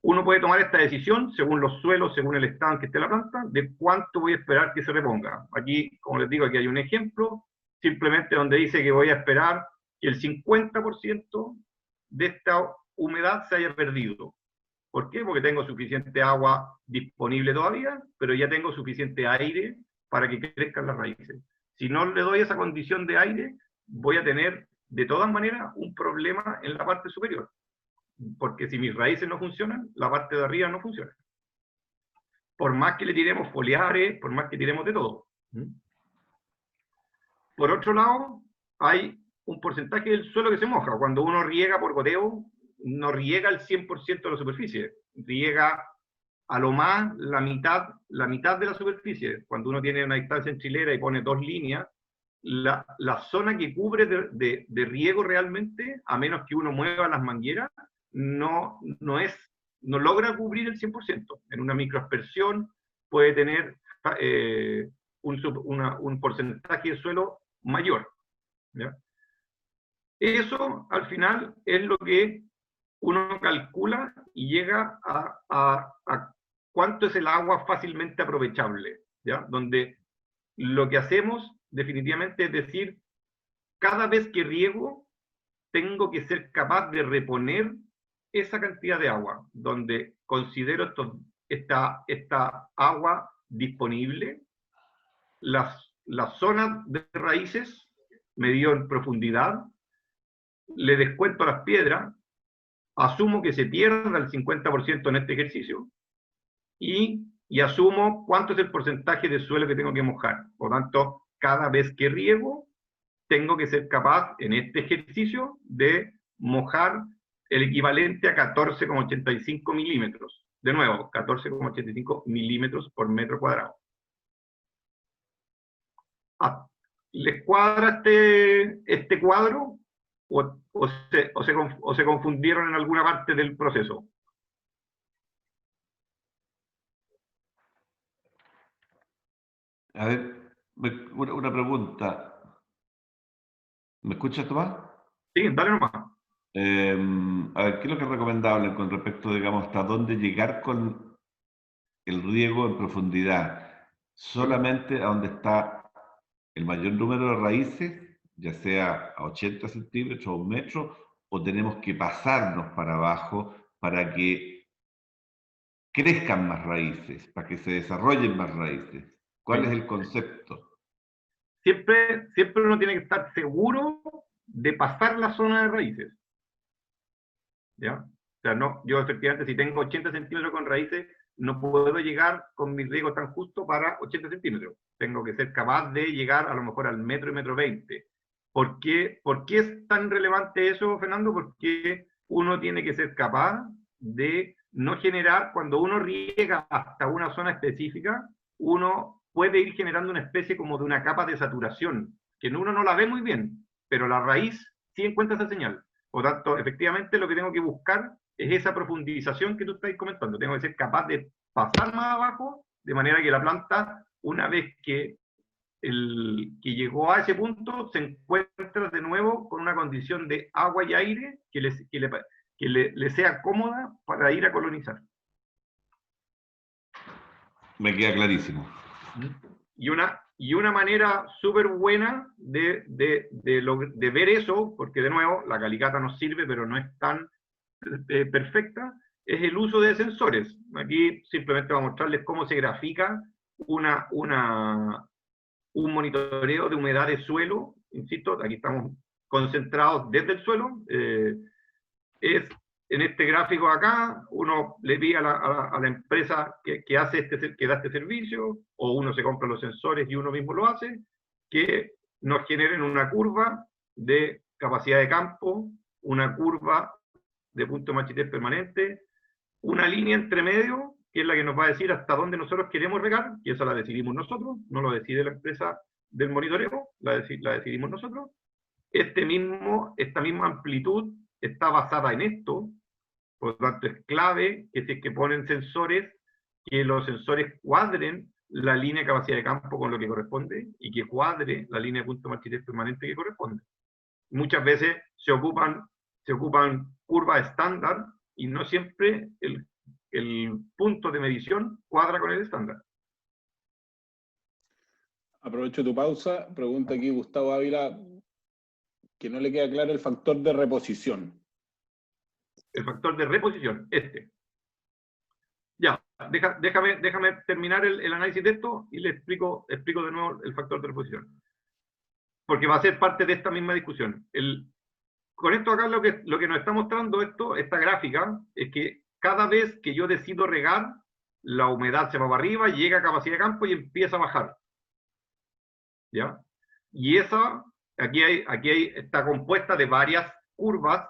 [SPEAKER 2] uno puede tomar esta decisión según los suelos, según el estado en que esté la planta, de cuánto voy a esperar que se reponga. Aquí, como les digo, aquí hay un ejemplo, simplemente donde dice que voy a esperar que el 50% de esta humedad se haya perdido. ¿Por qué? Porque tengo suficiente agua disponible todavía, pero ya tengo suficiente aire para que crezcan las raíces. Si no le doy esa condición de aire, voy a tener de todas maneras un problema en la parte superior. Porque si mis raíces no funcionan, la parte de arriba no funciona. Por más que le tiremos foliares, por más que tiremos de todo. Por otro lado, hay un porcentaje del suelo que se moja. Cuando uno riega por goteo, no riega el 100% de la superficie. Riega a lo más la mitad de la superficie. Cuando uno tiene una distancia en chilera y pone 2 líneas, la zona que cubre de riego realmente, a menos que uno mueva las mangueras, no logra cubrir el 100%. En una microaspersión puede tener un porcentaje de suelo mayor, ¿ya? Eso, al final, es lo que uno calcula y llega a cuánto es el agua fácilmente aprovechable, ¿ya? Donde lo que hacemos, definitivamente, es decir, cada vez que riego, tengo que ser capaz de reponer esa cantidad de agua, donde considero esta agua disponible, las zonas de raíces, medido en profundidad, le descuento las piedras, asumo que se pierda el 50% en este ejercicio, y asumo cuánto es el porcentaje de suelo que tengo que mojar. Por lo tanto, cada vez que riego, tengo que ser capaz, en este ejercicio, de mojar el equivalente a 14,85 milímetros. De nuevo, 14,85 milímetros por metro cuadrado. ¿Les cuadra este cuadro? ¿O se confundieron en alguna parte del proceso?
[SPEAKER 3] A ver, una pregunta. ¿Me escuchas, Tomás?
[SPEAKER 2] Sí, dale nomás.
[SPEAKER 3] A ver, ¿qué es lo que es recomendable con respecto, digamos, hasta dónde llegar con el riego en profundidad? ¿Solamente a donde está el mayor número de raíces, ya sea a 80 centímetros o 1 metro, o tenemos que pasarnos para abajo para que crezcan más raíces, para que se desarrollen más raíces? ¿Cuál es el concepto?
[SPEAKER 2] Siempre uno tiene que estar seguro de pasar la zona de raíces, ¿ya? O sea, no, yo efectivamente, si tengo 80 centímetros con raíces, no puedo llegar con mi riego tan justo para 80 centímetros. Tengo que ser capaz de llegar a lo mejor al metro y metro 20. ¿Por qué es tan relevante eso, Fernando? Porque uno tiene que ser capaz de no generar, cuando uno riega hasta una zona específica, uno puede ir generando una especie como de una capa de saturación, que uno no la ve muy bien, pero la raíz sí encuentra esa señal. Por lo tanto, efectivamente, lo que tengo que buscar es esa profundización que tú estás comentando. Tengo que ser capaz de pasar más abajo, de manera que la planta, una vez que llegó a ese punto, se encuentra de nuevo con una condición de agua y aire que le sea cómoda para ir a colonizar.
[SPEAKER 3] Me queda clarísimo.
[SPEAKER 2] Y una manera súper buena de ver eso, porque de nuevo, la calicata nos sirve, pero no es tan perfecta, es el uso de sensores. Aquí simplemente voy a mostrarles cómo se grafica un monitoreo de humedad de suelo. Insisto, aquí estamos concentrados desde el suelo. En este gráfico acá, uno le pide a la empresa que da este servicio, o uno se compra los sensores y uno mismo lo hace, que nos generen una curva de capacidad de campo, una curva de punto de machetez permanente, una línea entre medio, que es la que nos va a decir hasta dónde nosotros queremos regar, y esa la decidimos nosotros, no lo decide la empresa del monitoreo, la decidimos nosotros. Esta misma amplitud está basada en esto, por lo tanto es clave que si es que ponen sensores, que los sensores cuadren la línea de capacidad de campo con lo que corresponde, y que cuadre la línea de punto de machetez permanente que corresponde. Muchas veces se ocupan curvas estándar, y no siempre el punto de medición cuadra con el estándar.
[SPEAKER 1] Aprovecho tu pausa. Pregunta aquí Gustavo Ávila, que no le queda claro el factor de reposición.
[SPEAKER 2] El factor de reposición, Ya, déjame terminar el análisis de esto y le explico de nuevo el factor de reposición. Porque va a ser parte de esta misma discusión. Con esto acá lo que nos está mostrando esta gráfica, es que cada vez que yo decido regar, la humedad se va para arriba, llega a capacidad de campo y empieza a bajar. ¿Ya? Y aquí está compuesta de varias curvas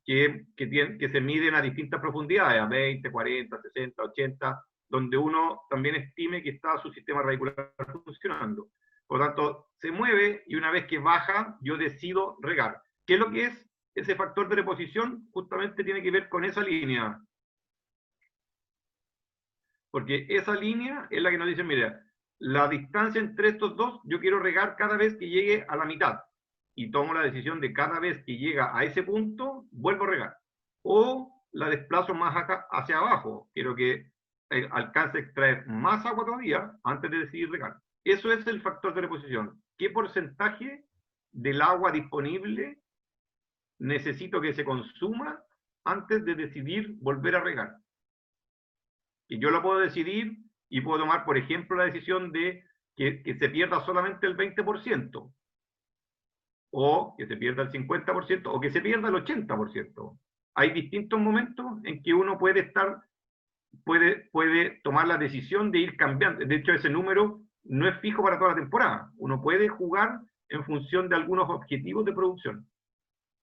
[SPEAKER 2] que se miden a distintas profundidades, a 20, 40, 60, 80, donde uno también estime que está su sistema radicular funcionando. Por lo tanto, se mueve, y una vez que baja, yo decido regar. ¿Qué es lo que es ese factor de reposición? Justamente tiene que ver con esa línea. Porque esa línea es la que nos dice, mira, la distancia entre estos dos, yo quiero regar cada vez que llegue a la mitad. Y tomo la decisión de cada vez que llega a ese punto, vuelvo a regar. O la desplazo más acá, hacia abajo. Quiero que alcance a extraer más agua todavía antes de decidir regar. Eso es el factor de reposición. ¿Qué porcentaje del agua disponible necesito que se consuma antes de decidir volver a regar? Y yo lo puedo decidir y puedo tomar, por ejemplo, la decisión de que se pierda solamente el 20%, o que se pierda el 50%, o que se pierda el 80%. Hay distintos momentos en que uno puede tomar la decisión de ir cambiando. De hecho, ese número no es fijo para toda la temporada. Uno puede jugar en función de algunos objetivos de producción.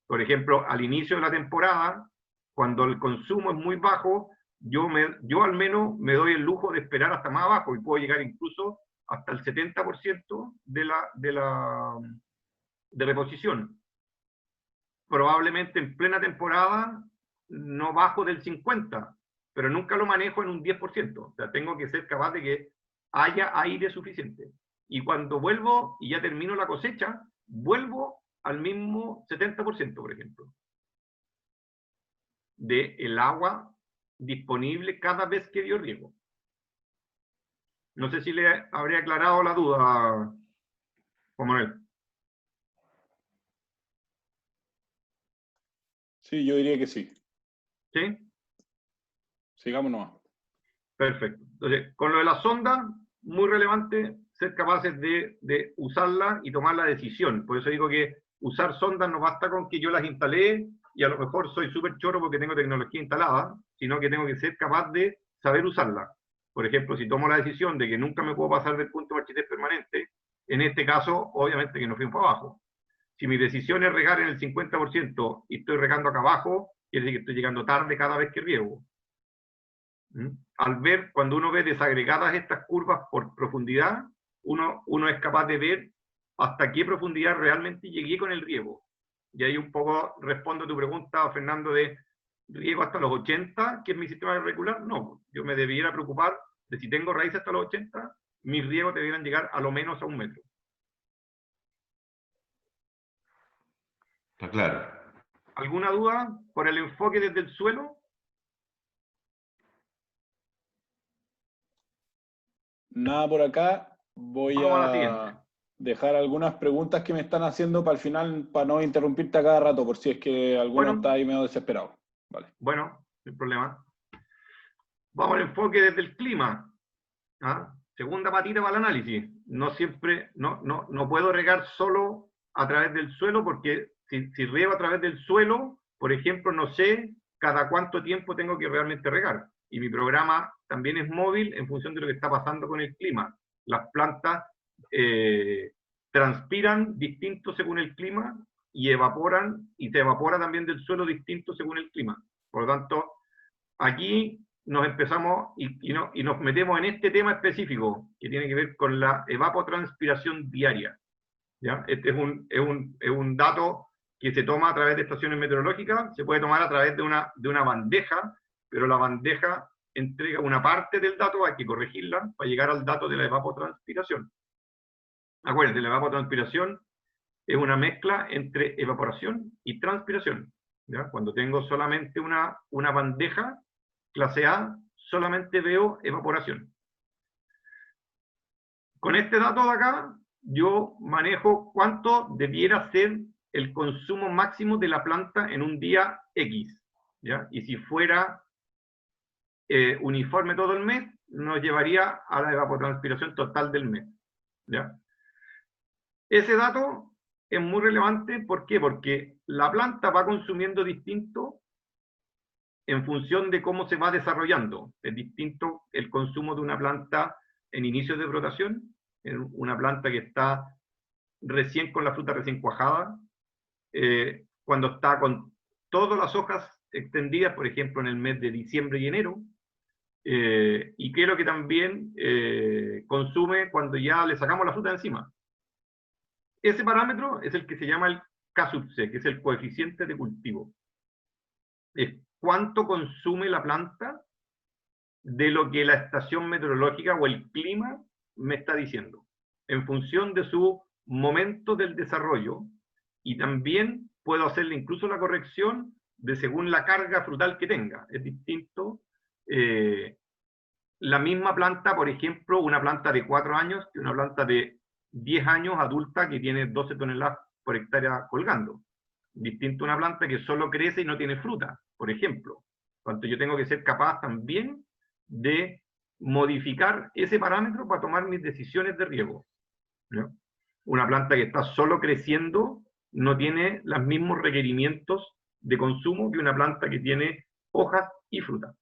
[SPEAKER 2] Por ejemplo, al inicio de la temporada, cuando el consumo es muy bajo, yo al menos me doy el lujo de esperar hasta más abajo y puedo llegar incluso hasta el 70% de reposición. Probablemente en plena temporada no bajo del 50%, pero nunca lo manejo en un 10%. O sea, tengo que ser capaz de que haya aire suficiente. Y cuando vuelvo y ya termino la cosecha, vuelvo al mismo 70%, por ejemplo, del agua disponible cada vez que dio riego. No sé si le habré aclarado la duda, Juan Manuel.
[SPEAKER 1] Sí, yo diría que sí.
[SPEAKER 2] ¿Sí?
[SPEAKER 1] Sigamos nomás.
[SPEAKER 2] Perfecto. Entonces, con lo de la sonda, muy relevante ser capaces de usarla y tomar la decisión. Por eso digo que usar sondas no basta con que yo las instalé y a lo mejor soy súper choro porque tengo tecnología instalada, sino que tengo que ser capaz de saber usarla. Por ejemplo, si tomo la decisión de que nunca me puedo pasar del punto de marchitez permanente, en este caso, obviamente que no fui para abajo. Si mi decisión es regar en el 50% y estoy regando acá abajo, quiere decir que estoy llegando tarde cada vez que riego. Al ver, cuando uno ve desagregadas estas curvas por profundidad, uno es capaz de ver hasta qué profundidad realmente llegué con el riego. Y ahí un poco respondo a tu pregunta, Fernando, de riego hasta los 80, que es mi sistema regular. No, yo me debiera preocupar de si tengo raíces hasta los 80, mis riegos debieran llegar a lo menos a 1 metro.
[SPEAKER 3] Está claro.
[SPEAKER 2] ¿Alguna duda por el enfoque desde el suelo?
[SPEAKER 1] Nada por acá. Voy
[SPEAKER 2] Vamos a la siguiente.
[SPEAKER 1] a dejar algunas preguntas que me están haciendo para el final, para no interrumpirte a cada rato, por si es que alguno está ahí medio desesperado. Vale.
[SPEAKER 2] Bueno, no hay problema. Vamos al enfoque desde el clima. Segunda patita para el análisis. No siempre, no puedo regar solo a través del suelo, porque si riego a través del suelo, por ejemplo, no sé cada cuánto tiempo tengo que realmente regar. Y mi programa también es móvil en función de lo que está pasando con el clima. Las plantas transpiran distinto según el clima y evaporan, y se evapora también del suelo distinto según el clima. Por lo tanto, aquí nos empezamos y nos metemos en este tema específico que tiene que ver con la evapotranspiración diaria. ¿Ya? Este es un dato que se toma a través de estaciones meteorológicas, se puede tomar a través de una bandeja, pero la bandeja entrega una parte del dato, hay que corregirla para llegar al dato de la evapotranspiración. Acuérdense, la evapotranspiración es una mezcla entre evaporación y transpiración. ¿Ya? Cuando tengo solamente una bandeja, clase A, solamente veo evaporación. Con este dato de acá, yo manejo cuánto debiera ser el consumo máximo de la planta en un día X. ¿Ya? Y si fuera uniforme todo el mes, nos llevaría a la evapotranspiración total del mes. ¿Ya? Ese dato es muy relevante, ¿por qué? Porque la planta va consumiendo distinto en función de cómo se va desarrollando. Es distinto el consumo de una planta en inicio de brotación, en una planta que está recién con la fruta recién cuajada, cuando está con todas las hojas extendidas, por ejemplo, en el mes de diciembre y enero, y que es lo que también consume cuando ya le sacamos la fruta de encima. Ese parámetro es el que se llama el K sub C, que es el coeficiente de cultivo. Es cuánto consume la planta de lo que la estación meteorológica o el clima me está diciendo, en función de su momento del desarrollo, y también puedo hacerle incluso la corrección de según la carga frutal que tenga. Es distinto la misma planta, por ejemplo, una planta de 4 años que una planta de 10 años adulta que tiene 12 toneladas por hectárea colgando. Distinto una planta que solo crece y no tiene fruta, por ejemplo. Cuanto yo tengo que ser capaz también de modificar ese parámetro para tomar mis decisiones de riego, ¿no? Una planta que está solo creciendo no tiene los mismos requerimientos de consumo que una planta que tiene hojas y fruta.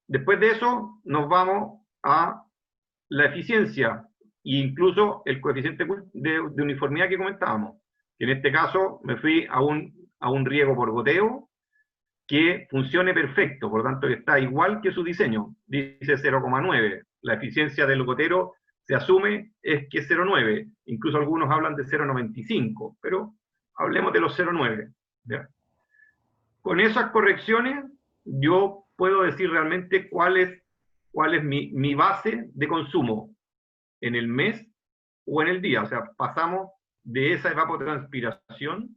[SPEAKER 2] Después de eso nos vamos a la eficiencia e incluso el coeficiente de uniformidad que comentábamos. En este caso me fui a un riego por goteo que funcione perfecto, por lo tanto que está igual que su diseño, dice 0,9. La eficiencia del gotero se asume es que es 0,9, incluso algunos hablan de 0,95, pero hablemos de los 0,9. ¿Ya? Con esas correcciones yo puedo decir realmente cuál es mi base de consumo en el mes o en el día. O sea, pasamos de esa evapotranspiración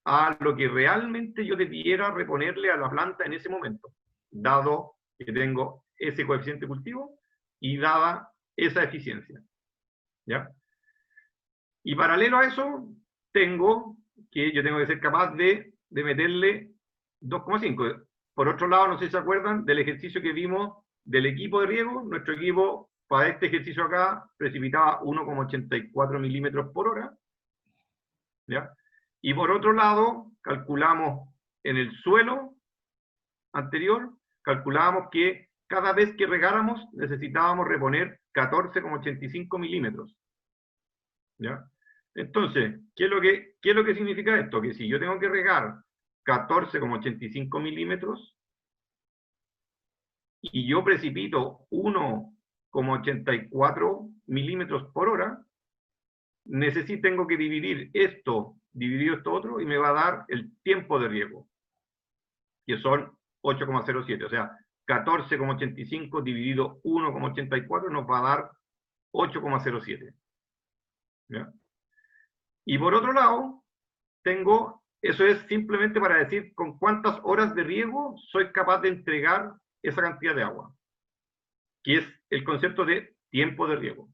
[SPEAKER 2] a lo que realmente yo debiera reponerle a la planta en ese momento, dado que tengo ese coeficiente de cultivo y dada esa eficiencia. ¿Ya? Y paralelo a eso, yo tengo que ser capaz de meterle 2,5. Por otro lado, no sé si se acuerdan del ejercicio que vimos del equipo de riego. Nuestro equipo, para este ejercicio acá, precipitaba 1,84 milímetros por hora. ¿Ya? Y por otro lado, calculamos en el suelo anterior, calculábamos que cada vez que regáramos necesitábamos reponer 14,85 milímetros. ¿Ya? Entonces, ¿qué es lo que significa esto? Que si yo tengo que regar 14,85 milímetros y yo precipito 1,84 milímetros por hora, tengo que dividir esto, dividido esto otro, y me va a dar el tiempo de riego, que son 8,07. O sea, 14,85 dividido 1,84 nos va a dar 8,07. ¿Ya? Y por otro lado, eso es simplemente para decir con cuántas horas de riego soy capaz de entregar esa cantidad de agua, que es el concepto de tiempo de riego.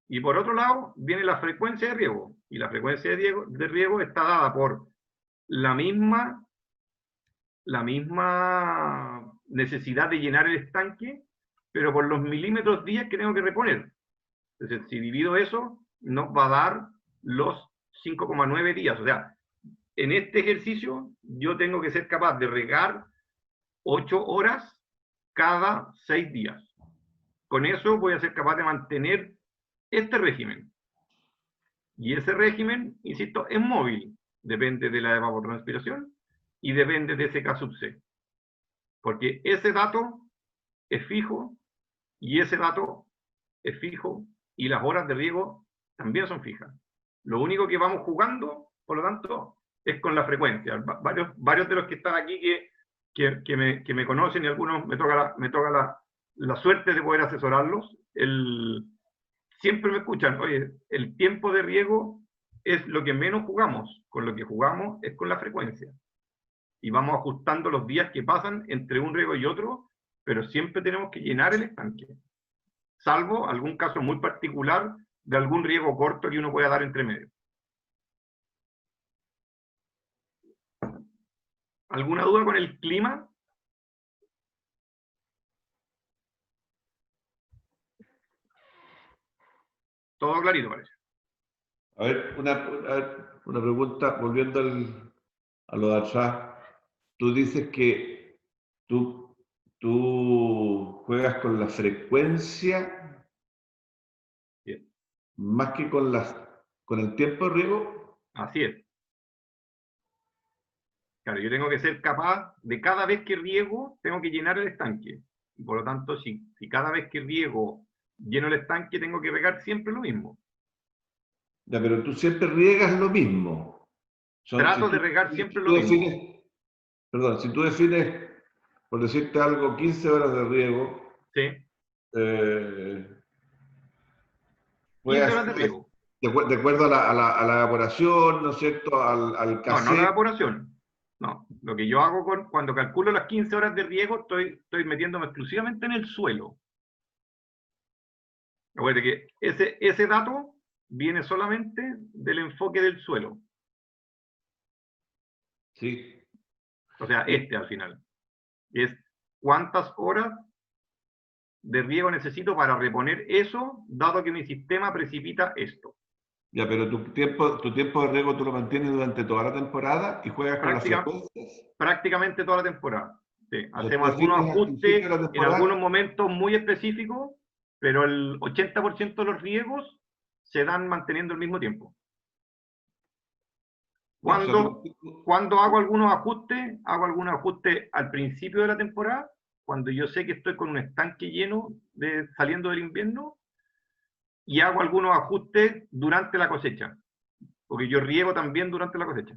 [SPEAKER 2] Y por otro lado, viene la frecuencia de riego, y la frecuencia de riego está dada por la misma necesidad de llenar el estanque, pero por los milímetros días que tengo que reponer. Entonces, si divido eso, nos va a dar los 5,9 días. O sea, en este ejercicio yo tengo que ser capaz de regar 8 horas cada 6 días. Con eso voy a ser capaz de mantener este régimen. Y ese régimen, insisto, es móvil. Depende de la evapotranspiración y depende de ese K sub C. Porque ese dato es fijo y ese dato es fijo y las horas de riego también son fijas. Lo único que vamos jugando, por lo tanto, es con la frecuencia. Varios de los que están aquí que me conocen y algunos me toca la suerte de poder asesorarlos, siempre me escuchan, oye, el tiempo de riego es lo que menos jugamos, con lo que jugamos es con la frecuencia. Y vamos ajustando los días que pasan entre un riego y otro, pero siempre tenemos que llenar el estanque. Salvo algún caso muy particular de algún riego corto que uno pueda dar entre medio. ¿Alguna duda con el clima? Todo clarito parece.
[SPEAKER 3] A ver, una pregunta, volviendo a lo de atrás. Tú dices que tú juegas con la frecuencia
[SPEAKER 2] Bien.
[SPEAKER 3] más que con el tiempo de riego.
[SPEAKER 2] Así es. Claro, yo tengo que ser capaz de cada vez que riego, tengo que llenar el estanque. Y por lo tanto, si cada vez que riego lleno el estanque, tengo que regar siempre lo mismo.
[SPEAKER 3] Ya, pero tú siempre riegas lo mismo.
[SPEAKER 2] Trato de regar siempre lo mismo.
[SPEAKER 3] Perdón, si tú defines, por decirte algo, 15 horas de riego,
[SPEAKER 2] Sí.
[SPEAKER 3] puede
[SPEAKER 2] 15 horas de
[SPEAKER 3] hacer
[SPEAKER 2] riego.
[SPEAKER 3] de acuerdo a la evaporación, ¿no es cierto? Al
[SPEAKER 2] No, no la
[SPEAKER 3] casero.
[SPEAKER 2] evaporación. No, lo que yo hago cuando calculo las 15 horas de riego, estoy metiéndome exclusivamente en el suelo. Recuerde que ese dato viene solamente del enfoque del suelo.
[SPEAKER 3] Sí.
[SPEAKER 2] O sea, al final. Es cuántas horas de riego necesito para reponer eso, dado que mi sistema precipita esto.
[SPEAKER 3] Ya, pero tu tiempo de riego tú lo mantienes durante toda la temporada y juegas con las frecuencias.
[SPEAKER 2] Prácticamente toda la temporada. Sí.
[SPEAKER 3] O sea,
[SPEAKER 2] Hacemos algunos
[SPEAKER 3] al fin de
[SPEAKER 2] ajustes
[SPEAKER 3] la
[SPEAKER 2] en
[SPEAKER 3] temporada,
[SPEAKER 2] algunos momentos muy específicos, pero el 80% de los riegos se dan manteniendo el mismo tiempo.
[SPEAKER 3] ya, o sea,
[SPEAKER 2] Cuando hago algunos ajustes al principio de la temporada, cuando yo sé que estoy con un estanque lleno saliendo del invierno, y hago algunos ajustes durante la cosecha, porque yo riego también durante la cosecha.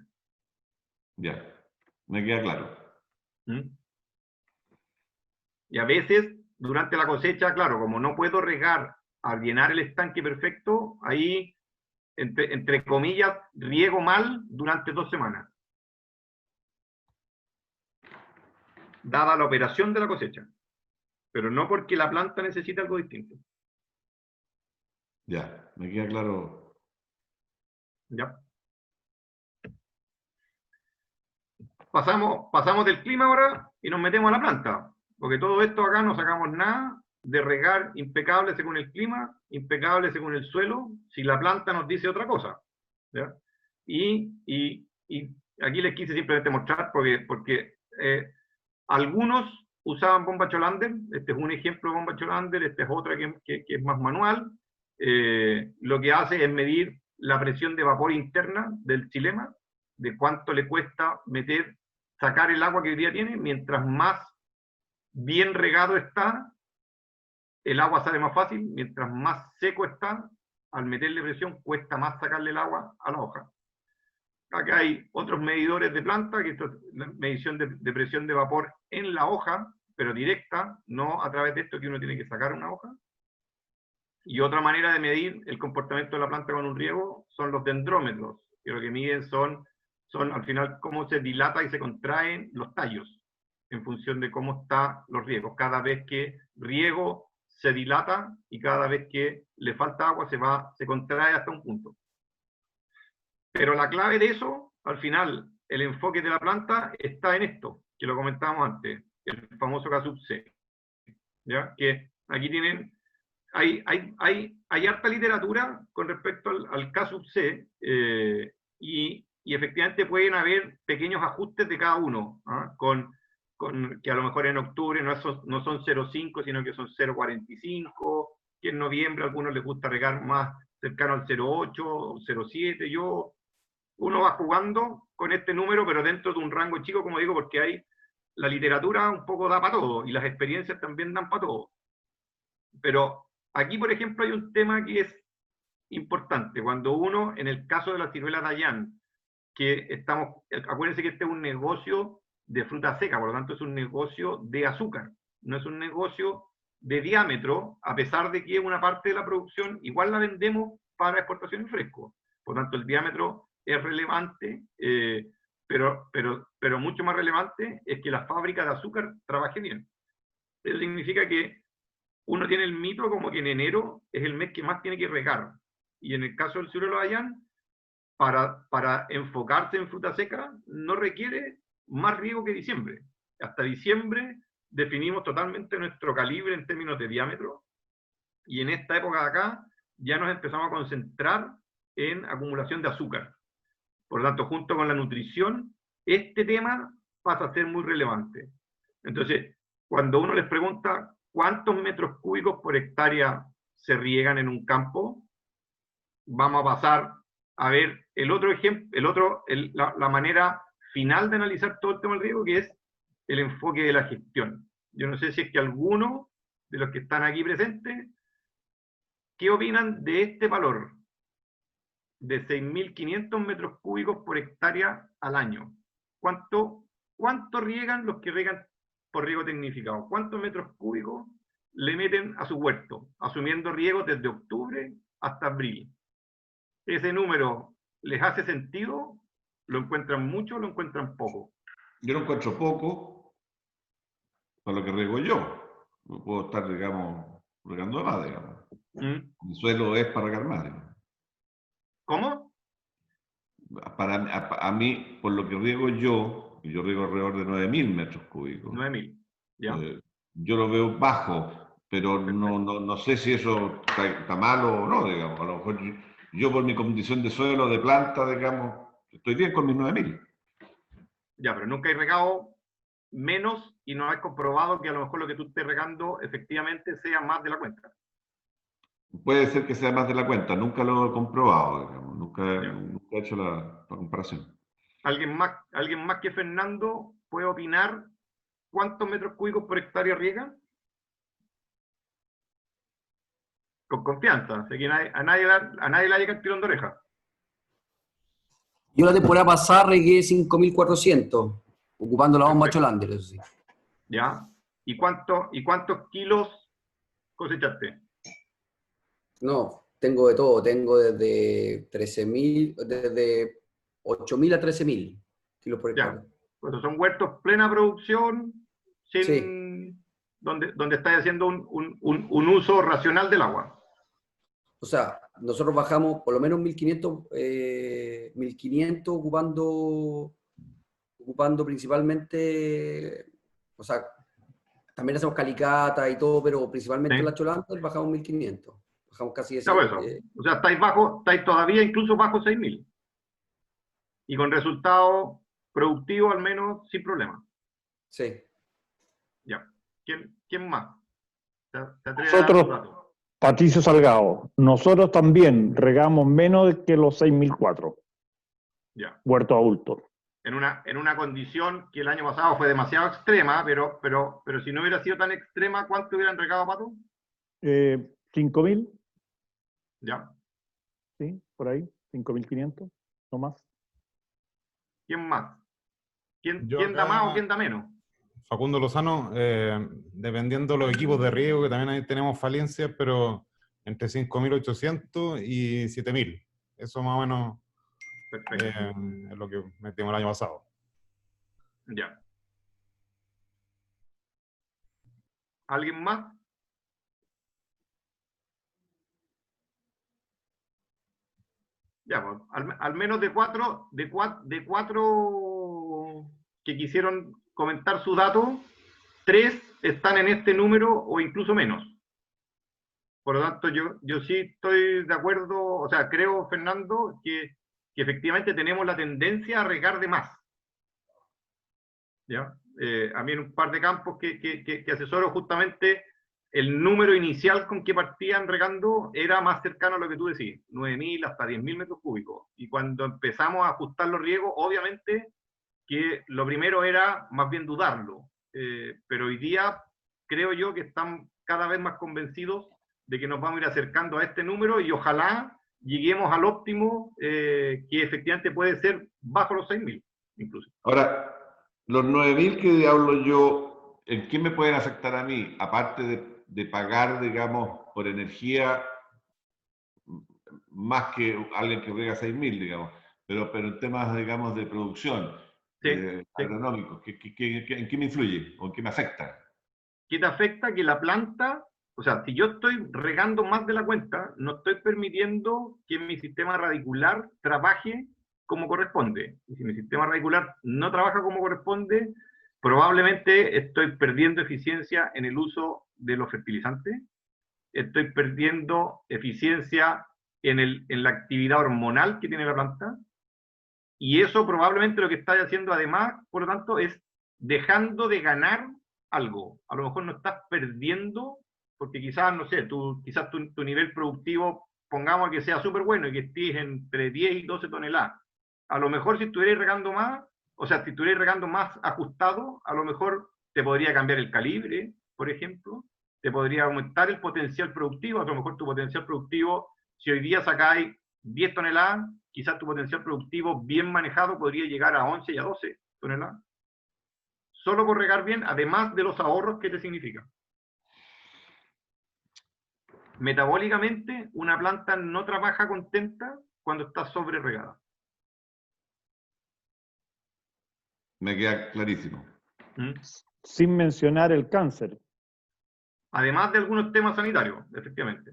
[SPEAKER 3] ya, me queda claro.
[SPEAKER 2] ¿Mm? Y a veces, durante la cosecha, claro, como no puedo regar a llenar el estanque perfecto, ahí, entre comillas, riego mal durante 2 semanas, dada la operación de la cosecha, pero no porque la planta necesite algo distinto.
[SPEAKER 3] Ya, me queda claro.
[SPEAKER 2] ¿Ya? Pasamos del clima ahora y nos metemos a la planta, porque todo esto acá no sacamos nada de regar impecable según el clima, impecable según el suelo, si la planta nos dice otra cosa. ¿Ya? Y aquí les quise simplemente mostrar, porque algunos usaban bomba Cholander, este es un ejemplo de bomba Cholander, este es otra que es más manual, lo que hace es medir la presión de vapor interna del xilema, de cuánto le cuesta sacar el agua que hoy día tiene. Mientras más bien regado está, el agua sale más fácil. Mientras más seco está, al meterle presión, cuesta más sacarle el agua a la hoja. Acá hay otros medidores de planta, que esto es la medición de presión de vapor en la hoja, pero directa, no a través de esto que uno tiene que sacar una hoja. Y otra manera de medir el comportamiento de la planta con un riego son los dendrómetros, que lo que miden son al final cómo se dilata y se contraen los tallos, en función de cómo están los riegos. Cada vez que riego se dilata y cada vez que le falta agua se contrae hasta un punto. Pero la clave de eso, al final, el enfoque de la planta está en esto, que lo comentábamos antes, el famoso K sub C. ¿Ya? Que aquí tienen, hay harta literatura con respecto al K sub C, y efectivamente pueden haber pequeños ajustes de cada uno, ¿ah? Que a lo mejor en octubre no son 0,5, sino que son 0,45, que en noviembre a algunos les gusta regar más cercano al 0,8 o 0,7. Uno va jugando con este número, pero dentro de un rango chico, como digo, porque la literatura un poco da para todo, y las experiencias también dan para todo. Pero aquí, por ejemplo, hay un tema que es importante. Cuando uno, en el caso de la ciruela Dayan, acuérdense que este es un negocio de fruta seca, por lo tanto es un negocio de azúcar, no es un negocio de diámetro, a pesar de que una parte de la producción igual la vendemos para exportación en fresco. Por lo tanto, el diámetro es relevante, pero mucho más relevante es que la fábrica de azúcar trabaje bien. Eso significa que uno tiene el mito como que en enero es el mes que más tiene que regar. Y en el caso del ciruelo Dayan, para enfocarse en fruta seca, no requiere más riego que diciembre. Hasta diciembre definimos totalmente nuestro calibre en términos de diámetro, y en esta época de acá ya nos empezamos a concentrar en acumulación de azúcar. Por lo tanto, junto con la nutrición, este tema pasa a ser muy relevante. Entonces, cuando uno les pregunta cuántos metros cúbicos por hectárea se riegan en un campo, vamos a pasar a ver el otro ejemplo, la manera final de analizar todo el tema del riego, que es el enfoque de la gestión. Yo no sé si es que alguno de los que están aquí presentes, ¿qué opinan de este valor de 6.500 metros cúbicos por hectárea al año? ¿Cuánto riegan los que riegan por riego tecnificado. ¿Cuántos metros cúbicos le meten a su huerto, asumiendo riego desde octubre hasta abril? ¿Ese número les hace sentido? ¿Lo encuentran mucho o lo encuentran poco?
[SPEAKER 3] Yo lo encuentro poco para lo que riego yo. No puedo estar, digamos, regando más, digamos. Mi suelo es para regar más, digamos.
[SPEAKER 2] ¿Cómo?
[SPEAKER 3] A mí, por lo que riego yo riego alrededor de 9.000 metros cúbicos.
[SPEAKER 2] 9.000, ya.
[SPEAKER 3] Yo lo veo bajo, pero no sé si eso está malo o no, digamos. A lo mejor yo por mi condición de suelo, de planta, digamos, estoy bien con mis 9.000.
[SPEAKER 2] Ya, pero nunca he regado menos y no has comprobado que a lo mejor lo que tú estés regando efectivamente sea más de la cuenta.
[SPEAKER 3] Puede ser que sea más de la cuenta, nunca lo he comprobado, digamos, nunca he hecho la comparación.
[SPEAKER 2] ¿Alguien más que Fernando puede opinar cuántos metros cúbicos por hectárea riega? Con confianza, así que a nadie le llega el tirón de oreja.
[SPEAKER 4] Yo la temporada pasada regué 5.400, ocupando la bomba Cholander, eso sí.
[SPEAKER 2] ¿Ya? ¿Y cuántos kilos cosechaste?
[SPEAKER 4] No, tengo de todo, tengo desde 13.000, desde 8.000 a 13.000 kilos por hectárea.
[SPEAKER 2] Pues son huertos plena producción, sin,
[SPEAKER 4] sí.
[SPEAKER 2] donde estáis haciendo un uso racional del agua.
[SPEAKER 4] O sea, nosotros bajamos por lo menos 1.500 ocupando principalmente, o sea, también hacemos calicata y todo, pero principalmente la Cholander bajamos 1.500. Bajamos casi ese.
[SPEAKER 2] O sea, estáis todavía incluso bajo 6.000. Y con resultado productivo al menos sin problema.
[SPEAKER 4] Sí.
[SPEAKER 2] Ya. ¿Quién más?
[SPEAKER 5] Nosotros, Patricio Salgado, nosotros también regamos menos que los 6.004.
[SPEAKER 2] Ya.
[SPEAKER 5] Huerto adulto.
[SPEAKER 2] En una condición que el año pasado fue demasiado extrema, pero si no hubiera sido tan extrema, ¿cuánto hubieran regado, Pato?
[SPEAKER 5] 5.000.
[SPEAKER 2] Ya.
[SPEAKER 5] Sí, por ahí, 5.500, no más.
[SPEAKER 2] ¿Quién más? ¿Quién da más o quién da menos?
[SPEAKER 6] Facundo Lozano, dependiendo de los equipos de riego, que también ahí tenemos falencias, pero entre 5.800 y 7.000. Eso más o menos es lo que metimos el año pasado.
[SPEAKER 2] Ya. ¿Alguien más? Ya, pues, al menos de cuatro que quisieron comentar sus datos, 3 están en este número o incluso menos. Por lo tanto, yo sí estoy de acuerdo, o sea, creo, Fernando, que efectivamente tenemos la tendencia a regar de más. ¿Ya? A mí en un par de campos que asesoro, justamente el número inicial con que partían regando era más cercano a lo que tú decís, 9.000 hasta 10.000 metros cúbicos. Y cuando empezamos a ajustar los riegos, obviamente que lo primero era más bien dudarlo. Pero hoy día creo yo que están cada vez más convencidos de que nos vamos a ir acercando a este número y ojalá lleguemos al óptimo que efectivamente puede ser bajo los 6.000 incluso.
[SPEAKER 3] Ahora, los 9.000 que hablo yo, ¿en qué me pueden afectar a mí? Aparte de pagar, digamos, por energía más que alguien que riega 6.000, digamos, pero en temas, digamos, de producción, agronómicos, ¿en qué me influye o en qué me afecta?
[SPEAKER 2] ¿Qué te afecta? Que la planta, o sea, si yo estoy regando más de la cuenta, no estoy permitiendo que mi sistema radicular trabaje como corresponde. Y si mi sistema radicular no trabaja como corresponde, probablemente estoy perdiendo eficiencia en el uso de los fertilizantes, estoy perdiendo eficiencia en la actividad hormonal que tiene la planta, y eso probablemente lo que está haciendo además, por lo tanto, es dejando de ganar algo. A lo mejor no estás perdiendo, porque quizás, no sé, quizás tu nivel productivo, pongamos que sea súper bueno y que estés entre 10 y 12 toneladas. A lo mejor si estuvierais regando más, o sea, si estuvierais regando más ajustado, a lo mejor te podría cambiar el calibre, por ejemplo, te podría aumentar el potencial productivo. A lo mejor tu potencial productivo, si hoy día sacáis 10 toneladas, quizás tu potencial productivo bien manejado podría llegar a 11 y a 12 toneladas. solo por regar bien, además de los ahorros que te significa. Metabólicamente, una planta no trabaja contenta cuando está sobre regada.
[SPEAKER 3] Me queda clarísimo.
[SPEAKER 2] ¿Mm?
[SPEAKER 5] Sin mencionar el cáncer.
[SPEAKER 2] Además de algunos temas sanitarios, efectivamente.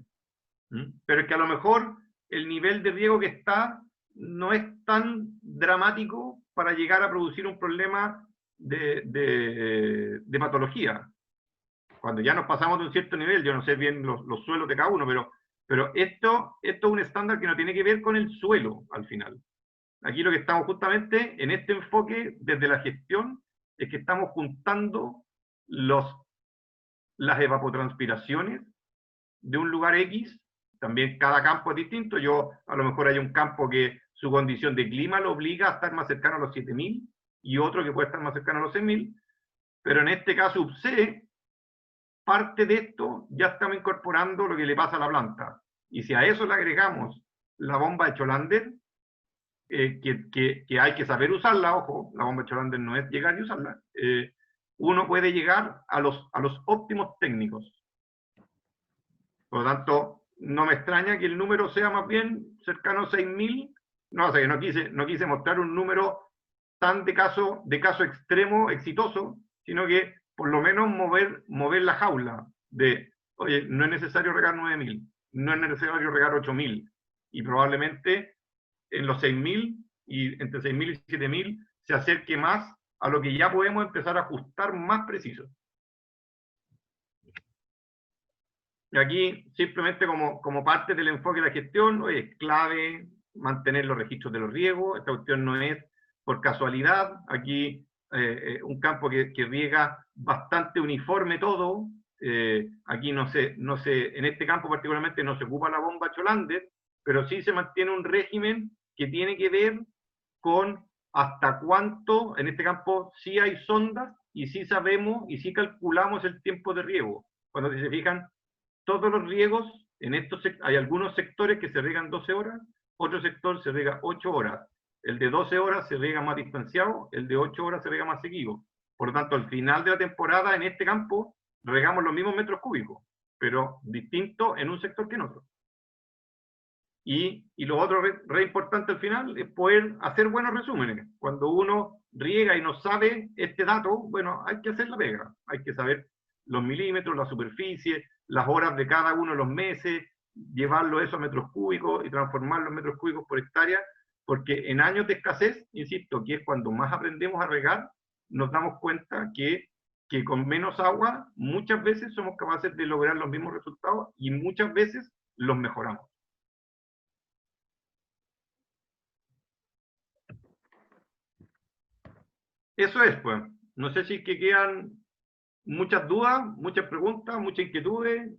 [SPEAKER 2] ¿Mm? Pero es que a lo mejor el nivel de riego que está no es tan dramático para llegar a producir un problema de patología. Cuando ya nos pasamos de un cierto nivel, yo no sé bien los suelos de cada uno, pero esto es un estándar que no tiene que ver con el suelo al final. Aquí lo que estamos justamente en este enfoque desde la gestión es que estamos juntando las evapotranspiraciones de un lugar X. También cada campo es distinto. A lo mejor hay un campo que su condición de clima lo obliga a estar más cercano a los 7000 y otro que puede estar más cercano a los 6000. Pero en este caso, UPCE, parte de esto ya estamos incorporando lo que le pasa a la planta. Y si a eso le agregamos la bomba de Cholander, que hay que saber usarla, ojo, la bomba de Cholander no es llegar y usarla, uno puede llegar a los óptimos técnicos. Por lo tanto, no me extraña que el número sea más bien cercano a 6000. No, o sea, que no quise mostrar un número tan de caso extremo, exitoso, sino que por lo menos mover la jaula de, oye, no es necesario regar 9000, no es necesario regar 8000, y probablemente en los 6000 y entre 6000 y 7000 se acerque más a lo que ya podemos empezar a ajustar más preciso. Y aquí, simplemente como parte del enfoque de la gestión, oye, es clave mantener los registros de los riegos. Esta cuestión no es por casualidad. Aquí un campo que riega bastante uniforme todo. Aquí no sé, en este campo particularmente no se ocupa la bomba Cholander, pero sí se mantiene un régimen que tiene que ver con hasta cuánto, en este campo sí hay sondas y sí sabemos y sí calculamos el tiempo de riego. Cuando se fijan, todos los riegos, hay algunos sectores que se riegan 12 horas, otro sector se riega 8 horas. El de 12 horas se riega más distanciado, el de 8 horas se riega más seguido. Por lo tanto, al final de la temporada, en este campo, regamos los mismos metros cúbicos, pero distinto en un sector que en otro. Y lo otro re importante al final es poder hacer buenos resúmenes. Cuando uno riega y no sabe este dato, bueno, hay que hacer la pega. Hay que saber los milímetros, la superficie, las horas de cada uno de los meses, llevarlo eso a metros cúbicos y transformarlo en metros cúbicos por hectárea, porque en años de escasez, insisto, que es cuando más aprendemos a regar, nos damos cuenta que con menos agua muchas veces somos capaces de lograr los mismos resultados y muchas veces los mejoramos. Eso es, pues. No sé si que quedan muchas dudas, muchas preguntas, muchas inquietudes,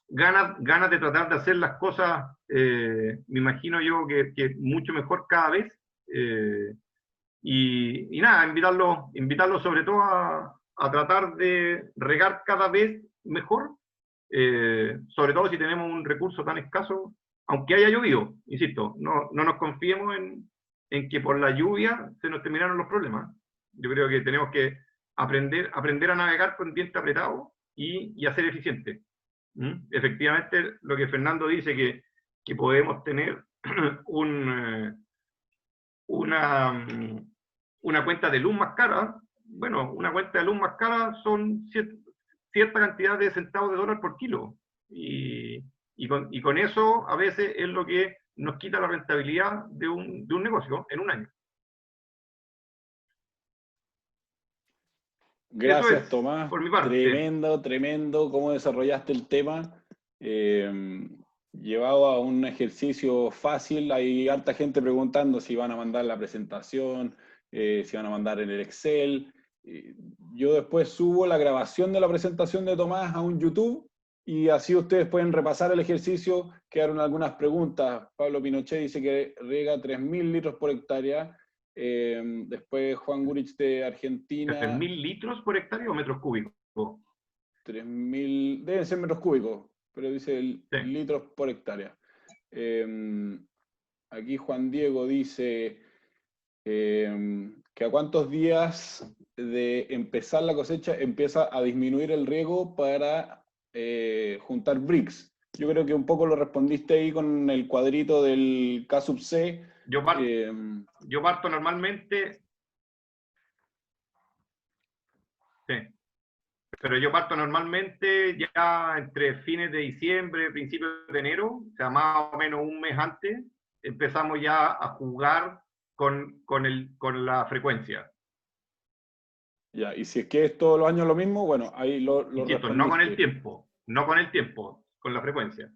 [SPEAKER 2] ganas de tratar de hacer las cosas, me imagino yo que mucho mejor cada vez. Y nada, invitarlo sobre todo a tratar de regar cada vez mejor, sobre todo si tenemos un recurso tan escaso, aunque haya llovido, insisto, no nos confiemos en que por la lluvia se nos terminaron los problemas. Yo creo que tenemos que aprender a navegar con dientes apretados y a ser eficientes. Efectivamente, lo que Fernando dice, que podemos tener una cuenta de luz más cara. Bueno, una cuenta de luz más cara son cierta cantidad de centavos de dólar por kilo. Y con eso a veces es lo que nos quita la rentabilidad de un negocio en un año.
[SPEAKER 1] Gracias, Tomás.
[SPEAKER 2] Por mi parte.
[SPEAKER 1] Tremendo cómo desarrollaste el tema. Llevado a un ejercicio fácil. Hay harta gente preguntando si van a mandar la presentación, si van a mandar en el Excel. Yo después subo la grabación de la presentación de Tomás a un YouTube y así ustedes pueden repasar el ejercicio. Quedaron algunas preguntas. Pablo Pinochet dice que riega 3000 litros por hectárea. Después Juan Gurich de Argentina.
[SPEAKER 2] ¿3.000 litros por hectárea o metros cúbicos?
[SPEAKER 1] 3000, deben ser metros cúbicos, pero dice
[SPEAKER 2] Sí.
[SPEAKER 1] litros por hectárea. Aquí Juan Diego dice, que a cuántos días de empezar la cosecha empieza a disminuir el riego para juntar bricks. Yo creo que un poco lo respondiste ahí con el cuadrito del K sub C.
[SPEAKER 2] Yo parto normalmente... Sí. Pero yo parto normalmente ya entre fines de diciembre, principios de enero, o sea, más o menos un mes antes, empezamos ya a jugar con la frecuencia.
[SPEAKER 1] Ya, y si es que es todos los años lo mismo, bueno, ahí lo
[SPEAKER 2] Insisto, no con el tiempo, con la frecuencia.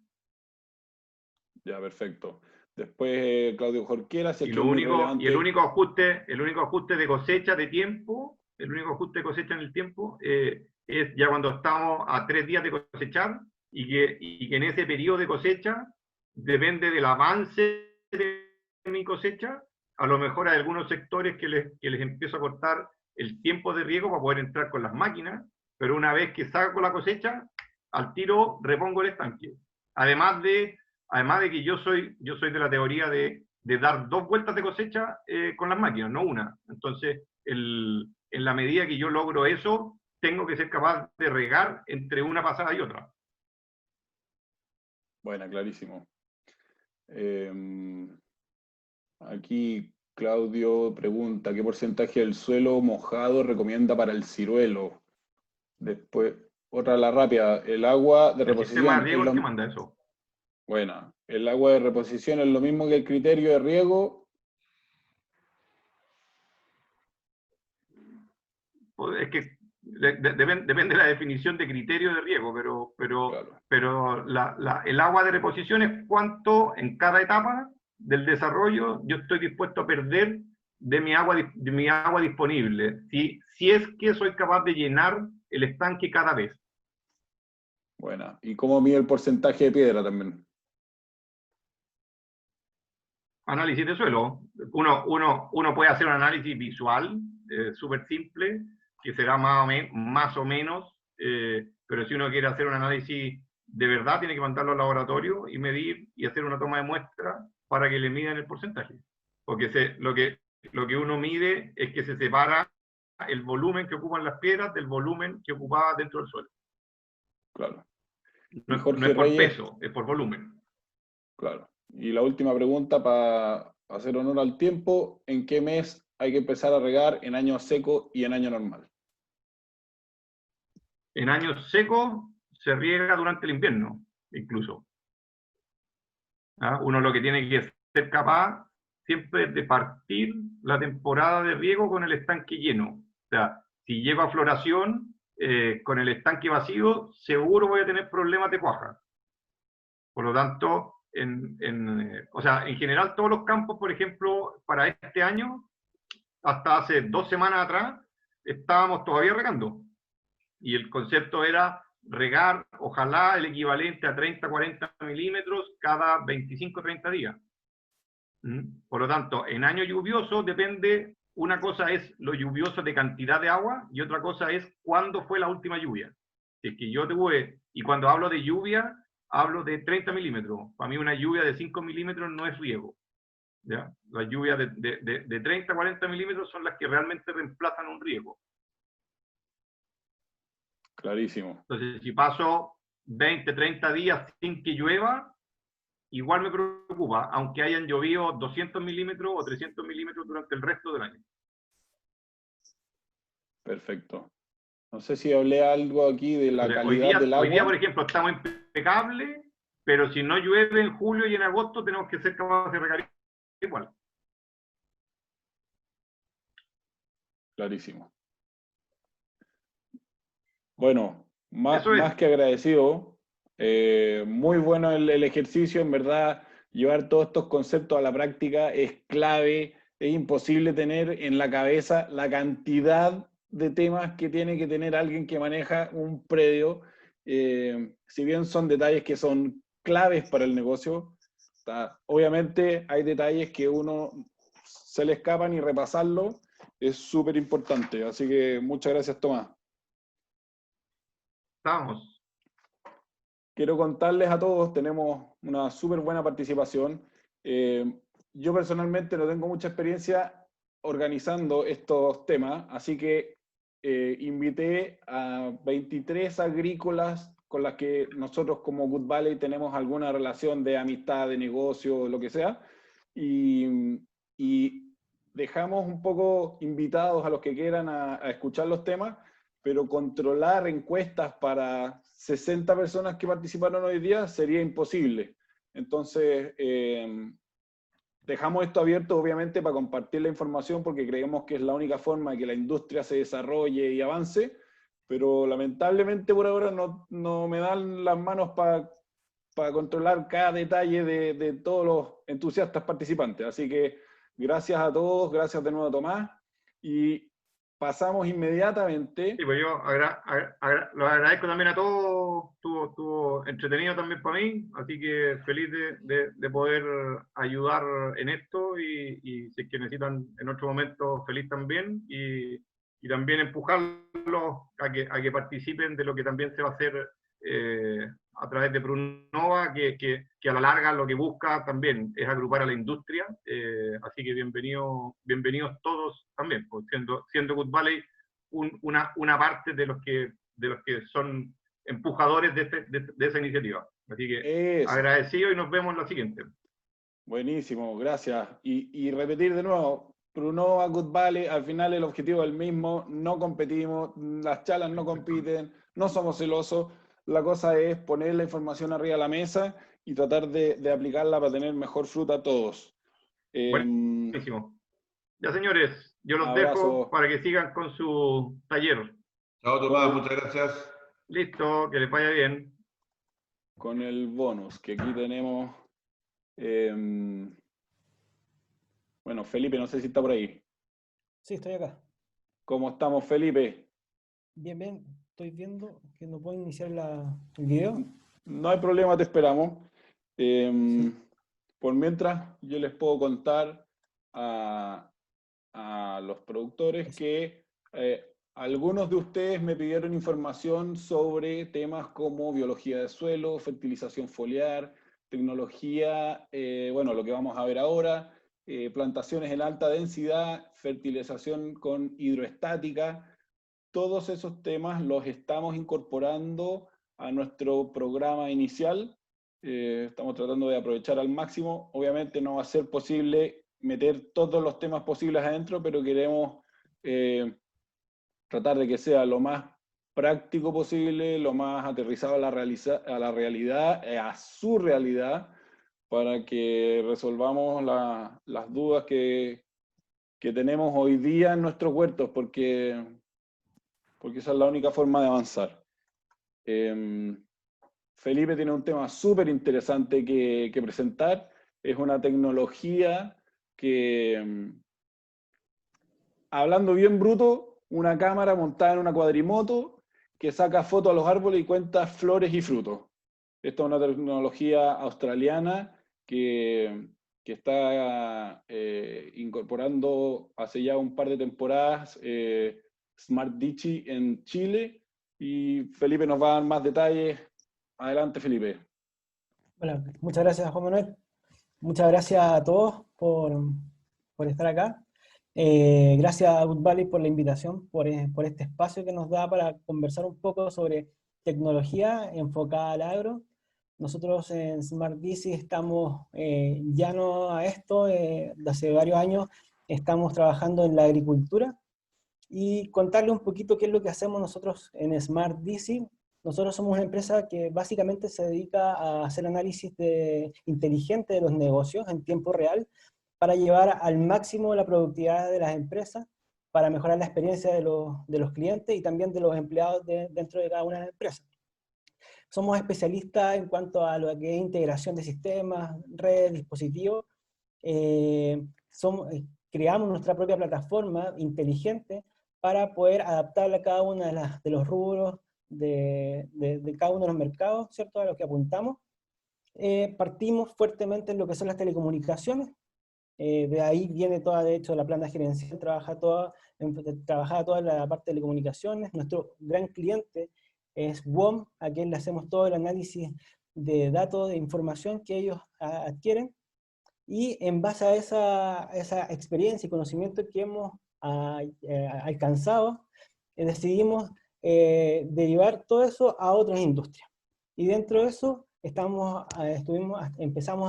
[SPEAKER 1] Ya, perfecto. Después Claudio Jorquera, si es
[SPEAKER 2] Y
[SPEAKER 1] que
[SPEAKER 2] lo
[SPEAKER 1] es muy
[SPEAKER 2] único,
[SPEAKER 1] relevante.
[SPEAKER 2] y el único ajuste de cosecha de tiempo, el único ajuste de cosecha en el tiempo, es ya cuando estamos a 3 días de cosechar y que en ese periodo de cosecha, depende del avance de mi cosecha, a lo mejor hay algunos sectores que les empiezo a cortar el tiempo de riego para poder entrar con las máquinas, pero una vez que saco la cosecha, al tiro repongo el estanque. Además de que yo soy de la teoría de dar 2 vueltas de cosecha con las máquinas, no una. Entonces, en la medida que yo logro eso, tengo que ser capaz de regar entre una pasada y otra.
[SPEAKER 1] Bueno, clarísimo. Aquí Claudio pregunta, ¿qué porcentaje del suelo mojado recomienda para el ciruelo? Después, otra la rápida, el agua de
[SPEAKER 2] El sistema de
[SPEAKER 1] reposición.
[SPEAKER 2] riego es el que manda eso.
[SPEAKER 1] Bueno, el agua de reposición es lo mismo que el criterio de riego.
[SPEAKER 2] Es que depende de la definición de criterio de riego,
[SPEAKER 1] Claro.
[SPEAKER 2] pero el agua de reposición es cuánto en cada etapa del desarrollo yo estoy dispuesto a perder de mi agua disponible, si es que soy capaz de llenar el estanque cada vez.
[SPEAKER 1] Bueno, ¿y cómo mide el porcentaje de piedra también?
[SPEAKER 2] Análisis de suelo. Uno puede hacer un análisis visual, súper simple, que será más o menos, pero si uno quiere hacer un análisis de verdad, tiene que mandarlo al laboratorio y medir y hacer una toma de muestra para que le midan el porcentaje. Porque lo que uno mide es que se separa el volumen que ocupan las piedras del volumen que ocupaba dentro del suelo.
[SPEAKER 1] Claro.
[SPEAKER 2] No es por peso, es por volumen.
[SPEAKER 1] Claro. Y la última pregunta para hacer honor al tiempo, ¿en qué mes hay que empezar a regar en año seco y en año normal?
[SPEAKER 2] En años secos se riega durante el invierno, incluso. Uno lo que tiene que ser capaz siempre es de partir la temporada de riego con el estanque lleno. O sea, si llego a floración con el estanque vacío, seguro voy a tener problemas de cuaja. Por lo tanto, en general todos los campos, por ejemplo, para este año, hasta hace 2 semanas atrás, estábamos todavía regando. Y el concepto era regar, ojalá, el equivalente a 30-40 milímetros cada 25-30 días. Por lo tanto, en año lluvioso depende, una cosa es lo lluvioso de cantidad de agua y otra cosa es cuándo fue la última lluvia. Si es que yo tuve, y cuando hablo de lluvia, hablo de 30 milímetros. Para mí una lluvia de 5 milímetros no es riego. ¿Ya? Las lluvias de 30-40 milímetros son las que realmente reemplazan un riego.
[SPEAKER 1] Clarísimo.
[SPEAKER 2] Entonces, si paso 20-30 días sin que llueva, igual me preocupa, aunque hayan llovido 200 milímetros o 300 milímetros durante el resto del año.
[SPEAKER 1] Perfecto. No sé si hablé algo aquí de la calidad del agua.
[SPEAKER 2] Hoy día, por ejemplo, estamos impecables, pero si no llueve en julio y en agosto, tenemos que ser capaces de regar igual.
[SPEAKER 1] Clarísimo. Bueno, más que agradecido. Muy bueno el ejercicio, en verdad. Llevar todos estos conceptos a la práctica es clave. Es imposible tener en la cabeza la cantidad de temas que tiene que tener alguien que maneja un predio. Si bien son detalles que son claves para el negocio, obviamente hay detalles que uno se le escapan y repasarlo es súper importante. Así que muchas gracias, Tomás.
[SPEAKER 2] Estamos.
[SPEAKER 1] Quiero contarles a todos, tenemos una súper buena participación. Yo personalmente no tengo mucha experiencia organizando estos temas, así que invité a 23 agrícolas con las que nosotros como Good Valley tenemos alguna relación de amistad, de negocio, lo que sea, y dejamos un poco invitados a los que quieran a escuchar los temas, pero controlar encuestas para 60 personas que participaron hoy día sería imposible. Entonces, dejamos esto abierto obviamente para compartir la información porque creemos que es la única forma de que la industria se desarrolle y avance, pero lamentablemente por ahora no me dan las manos para controlar cada detalle de todos los entusiastas participantes. Así que gracias a todos, gracias de nuevo a Tomás, y pasamos inmediatamente.
[SPEAKER 2] Sí, pues yo lo agradezco también a todos, estuvo entretenido también para mí, así que feliz de poder ayudar en esto y si es que necesitan en otro momento, feliz también, y también empujarlos a que participen de lo que también se va a hacer a través de Prunova, que a la larga lo que busca también es agrupar a la industria, así que bienvenidos todos también, pues siendo Good Valley una parte de los que son empujadores de esa iniciativa. Así que
[SPEAKER 1] Eso.
[SPEAKER 2] agradecido y nos vemos en la siguiente.
[SPEAKER 1] Buenísimo, gracias. Y repetir de nuevo, Prunova, Good Valley, al final el objetivo es el mismo, no competimos, las chalas no compiten, no somos celosos, la cosa es poner la información arriba de la mesa y tratar de aplicarla para tener mejor fruta a todos.
[SPEAKER 2] Buenísimo. Ya señores, yo los
[SPEAKER 1] abrazo.
[SPEAKER 2] dejo para que sigan con su taller.
[SPEAKER 3] Chao Tomás, muchas gracias.
[SPEAKER 2] Listo, que les vaya bien.
[SPEAKER 1] Con el bonus, que aquí tenemos... bueno, Felipe, no sé si está por ahí.
[SPEAKER 7] Sí, estoy acá.
[SPEAKER 1] ¿Cómo estamos, Felipe?
[SPEAKER 7] Bien, bien. Estoy viendo que no puedo iniciar el video.
[SPEAKER 1] No hay problema, te esperamos. Por mientras, yo les puedo contar a los productores que algunos de ustedes me pidieron información sobre temas como biología de suelo, fertilización foliar, tecnología, bueno, lo que vamos a ver ahora, plantaciones en alta densidad, fertilización con hidroestática. Todos esos temas los estamos incorporando a nuestro programa inicial. Estamos tratando de aprovechar al máximo. Obviamente no va a ser posible meter todos los temas posibles adentro, pero queremos tratar de que sea lo más práctico posible, lo más aterrizado a la realidad, a su realidad, para que resolvamos las dudas que tenemos hoy día en nuestros huertos, porque esa es la única forma de avanzar. Felipe tiene un tema súper interesante que presentar. Es una tecnología que, hablando bien bruto, una cámara montada en una cuadrimoto que saca fotos a los árboles y cuenta flores y frutos. Esta es una tecnología australiana que está incorporando hace ya un par de temporadas Smart Dichy en Chile, y Felipe nos va a dar más detalles. Adelante, Felipe.
[SPEAKER 7] Bueno, muchas gracias, Juan Manuel. Muchas gracias a todos por estar acá. Gracias a Good Valley por la invitación, por este espacio que nos da para conversar un poco sobre tecnología enfocada al agro. Nosotros en Smart Dichy estamos llanos a esto, de hace varios años estamos trabajando en la agricultura, y contarle un poquito qué es lo que hacemos nosotros en Smart Dichy. Nosotros somos una empresa que básicamente se dedica a hacer análisis inteligente de los negocios en tiempo real para llevar al máximo la productividad de las empresas, para mejorar la experiencia de los clientes y también de los empleados dentro de cada una de las empresas. Somos especialistas en cuanto a lo que es integración de sistemas, redes, dispositivos. Creamos nuestra propia plataforma inteligente para poder adaptarla a cada uno de los rubros de cada uno de los mercados, ¿cierto?, a los que apuntamos. Partimos fuertemente en lo que son las telecomunicaciones. De ahí viene toda, de hecho, la planta gerencial, trabaja toda la parte de telecomunicaciones. Nuestro gran cliente es WOM, a quien le hacemos todo el análisis de datos, de información que ellos adquieren. Y en base a esa experiencia y conocimiento que hemos alcanzado, decidimos derivar todo eso a otras industrias. Y dentro de eso empezamos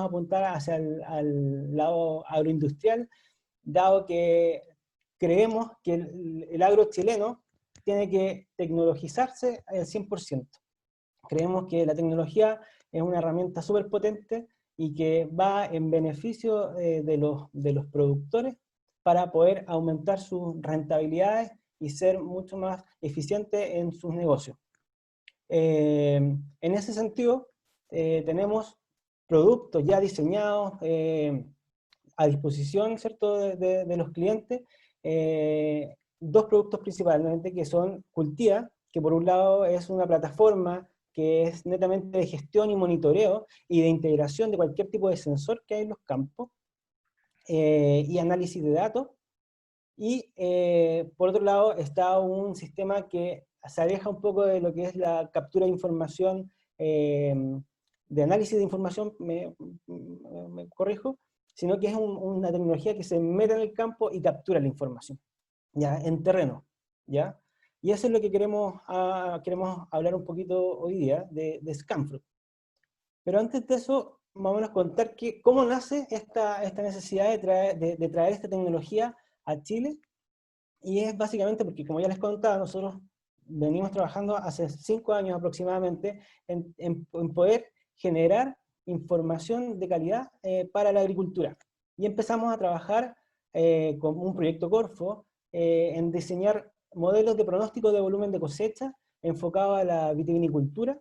[SPEAKER 7] a apuntar hacia al lado agroindustrial, dado que creemos que el agro chileno tiene que tecnologizarse al 100%. Creemos que la tecnología es una herramienta súper potente y que va en beneficio de los productores para poder aumentar sus rentabilidades y ser mucho más eficientes en sus negocios. En ese sentido, tenemos productos ya diseñados a disposición, ¿cierto?, de los clientes, dos productos principalmente que son Cultiva, que por un lado es una plataforma que es netamente de gestión y monitoreo y de integración de cualquier tipo de sensor que hay en los campos, y análisis de datos. Y por otro lado está un sistema que se aleja un poco de lo que es la captura de información, de análisis de información, me corrijo, sino que es una tecnología que se mete en el campo y captura la información, ¿ya? En terreno, ¿ya? Y eso es lo que queremos hablar un poquito hoy día, de Scanfruit. Pero antes de eso, vamos a contar cómo nace esta necesidad de traer esta tecnología a Chile, y es básicamente porque, como ya les contaba, nosotros venimos trabajando hace 5 años aproximadamente en poder generar información de calidad para la agricultura. Y empezamos a trabajar con un proyecto Corfo en diseñar modelos de pronóstico de volumen de cosecha enfocado a la vitivinicultura.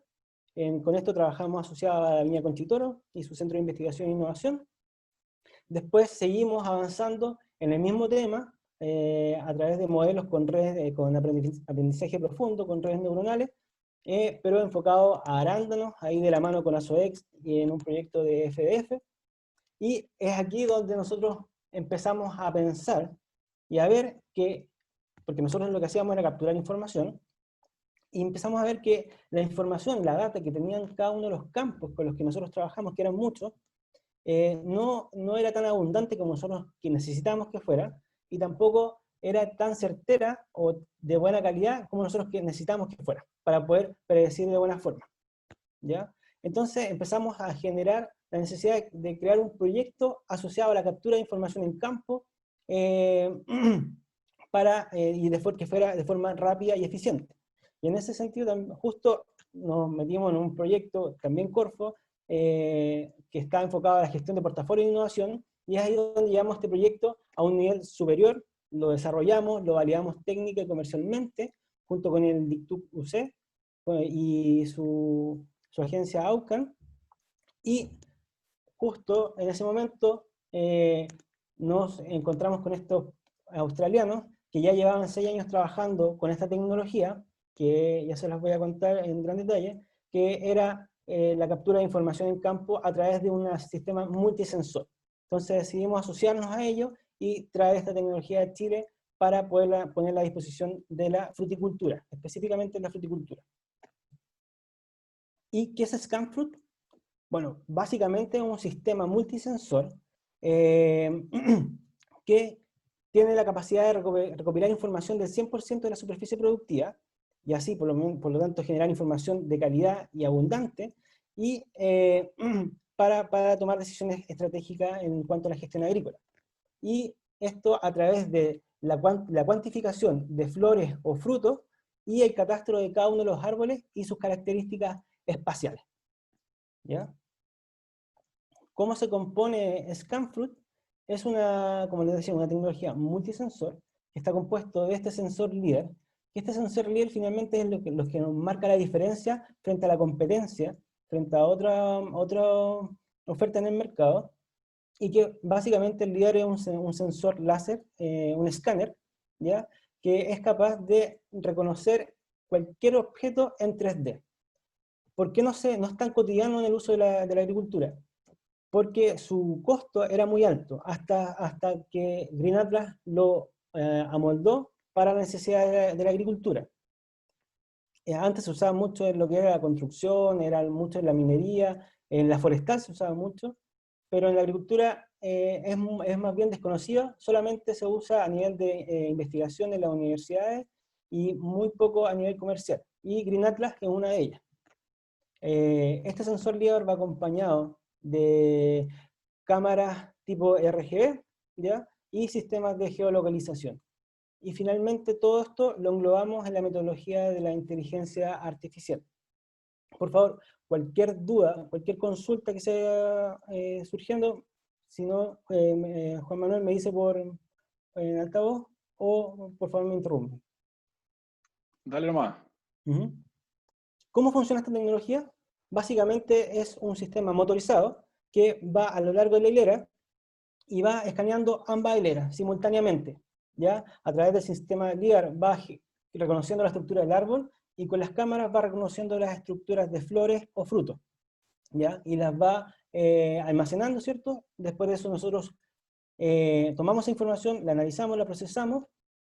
[SPEAKER 7] Con esto trabajamos asociado a la Viña Conchitoro y su Centro de Investigación e Innovación. Después seguimos avanzando en el mismo tema, a través de modelos con redes, con aprendizaje profundo, con redes neuronales, pero enfocado a arándanos, ahí de la mano con ASOEX y en un proyecto de FDF. Y es aquí donde nosotros empezamos a pensar y a ver porque nosotros lo que hacíamos era capturar información, y empezamos a ver que la información, la data que tenían cada uno de los campos con los que nosotros trabajamos, que eran muchos, no era tan abundante como nosotros que necesitábamos que fuera, y tampoco era tan certera o de buena calidad como nosotros que necesitamos que fuera, para poder predecir de buena forma, ¿ya? Entonces empezamos a generar la necesidad de crear un proyecto asociado a la captura de información en campo, que fuera de forma rápida y eficiente. Y en ese sentido, justo nos metimos en un proyecto, también Corfo, que está enfocado a la gestión de portafolio de innovación, y es ahí donde llevamos este proyecto a un nivel superior, lo desarrollamos, lo validamos técnica y comercialmente, junto con el DICTUC UC y su agencia AUCAN, y justo en ese momento nos encontramos con estos australianos que ya llevaban 6 años trabajando con esta tecnología, que ya se las voy a contar en gran detalle, que era la captura de información en campo a través de un sistema multisensor. Entonces decidimos asociarnos a ello y traer esta tecnología a Chile para poderla poner a disposición de la fruticultura, específicamente la fruticultura. ¿Y qué es Scanfruit? Bueno, básicamente es un sistema multisensor que tiene la capacidad de recopilar información del 100% de la superficie productiva, y así, por lo tanto, generar información de calidad y abundante, y para tomar decisiones estratégicas en cuanto a la gestión agrícola. Y esto a través de la cuantificación de flores o frutos, y el catastro de cada uno de los árboles y sus características espaciales, ¿ya? ¿Cómo se compone Scanfruit? Es como les decía, una tecnología multisensor que está compuesto de este sensor líder, que este sensor líder finalmente es lo que nos marca la diferencia frente a la competencia, frente a otra oferta en el mercado, y que básicamente el líder es un sensor láser, un escáner, ¿ya?, que es capaz de reconocer cualquier objeto en 3D. ¿Por qué no es tan cotidiano en el uso de la agricultura? Porque su costo era muy alto, hasta que Green Atlas lo amoldó para la necesidad de la agricultura. Antes se usaba mucho en lo que era la construcción, era mucho en la minería, en la forestal se usaba mucho, pero en la agricultura es más bien desconocida, solamente se usa a nivel de investigación en las universidades y muy poco a nivel comercial. Y Green Atlas es una de ellas. Este sensor LIDAR va acompañado de cámaras tipo RGB, ¿ya? Y sistemas de geolocalización. Y finalmente todo esto lo englobamos en la metodología de la inteligencia artificial. Por favor, cualquier duda, cualquier consulta que sea surgiendo, si no, Juan Manuel me dice por altavoz o por favor me interrumpe.
[SPEAKER 1] Dale nomás.
[SPEAKER 7] ¿Cómo funciona esta tecnología? Básicamente es un sistema motorizado que va a lo largo de la hilera y va escaneando ambas hileras simultáneamente, ¿ya? A través del sistema LIDAR va reconociendo la estructura del árbol y con las cámaras va reconociendo las estructuras de flores o frutos, ¿ya? Y las va almacenando, ¿cierto? Después de eso nosotros tomamos esa información, la analizamos, la procesamos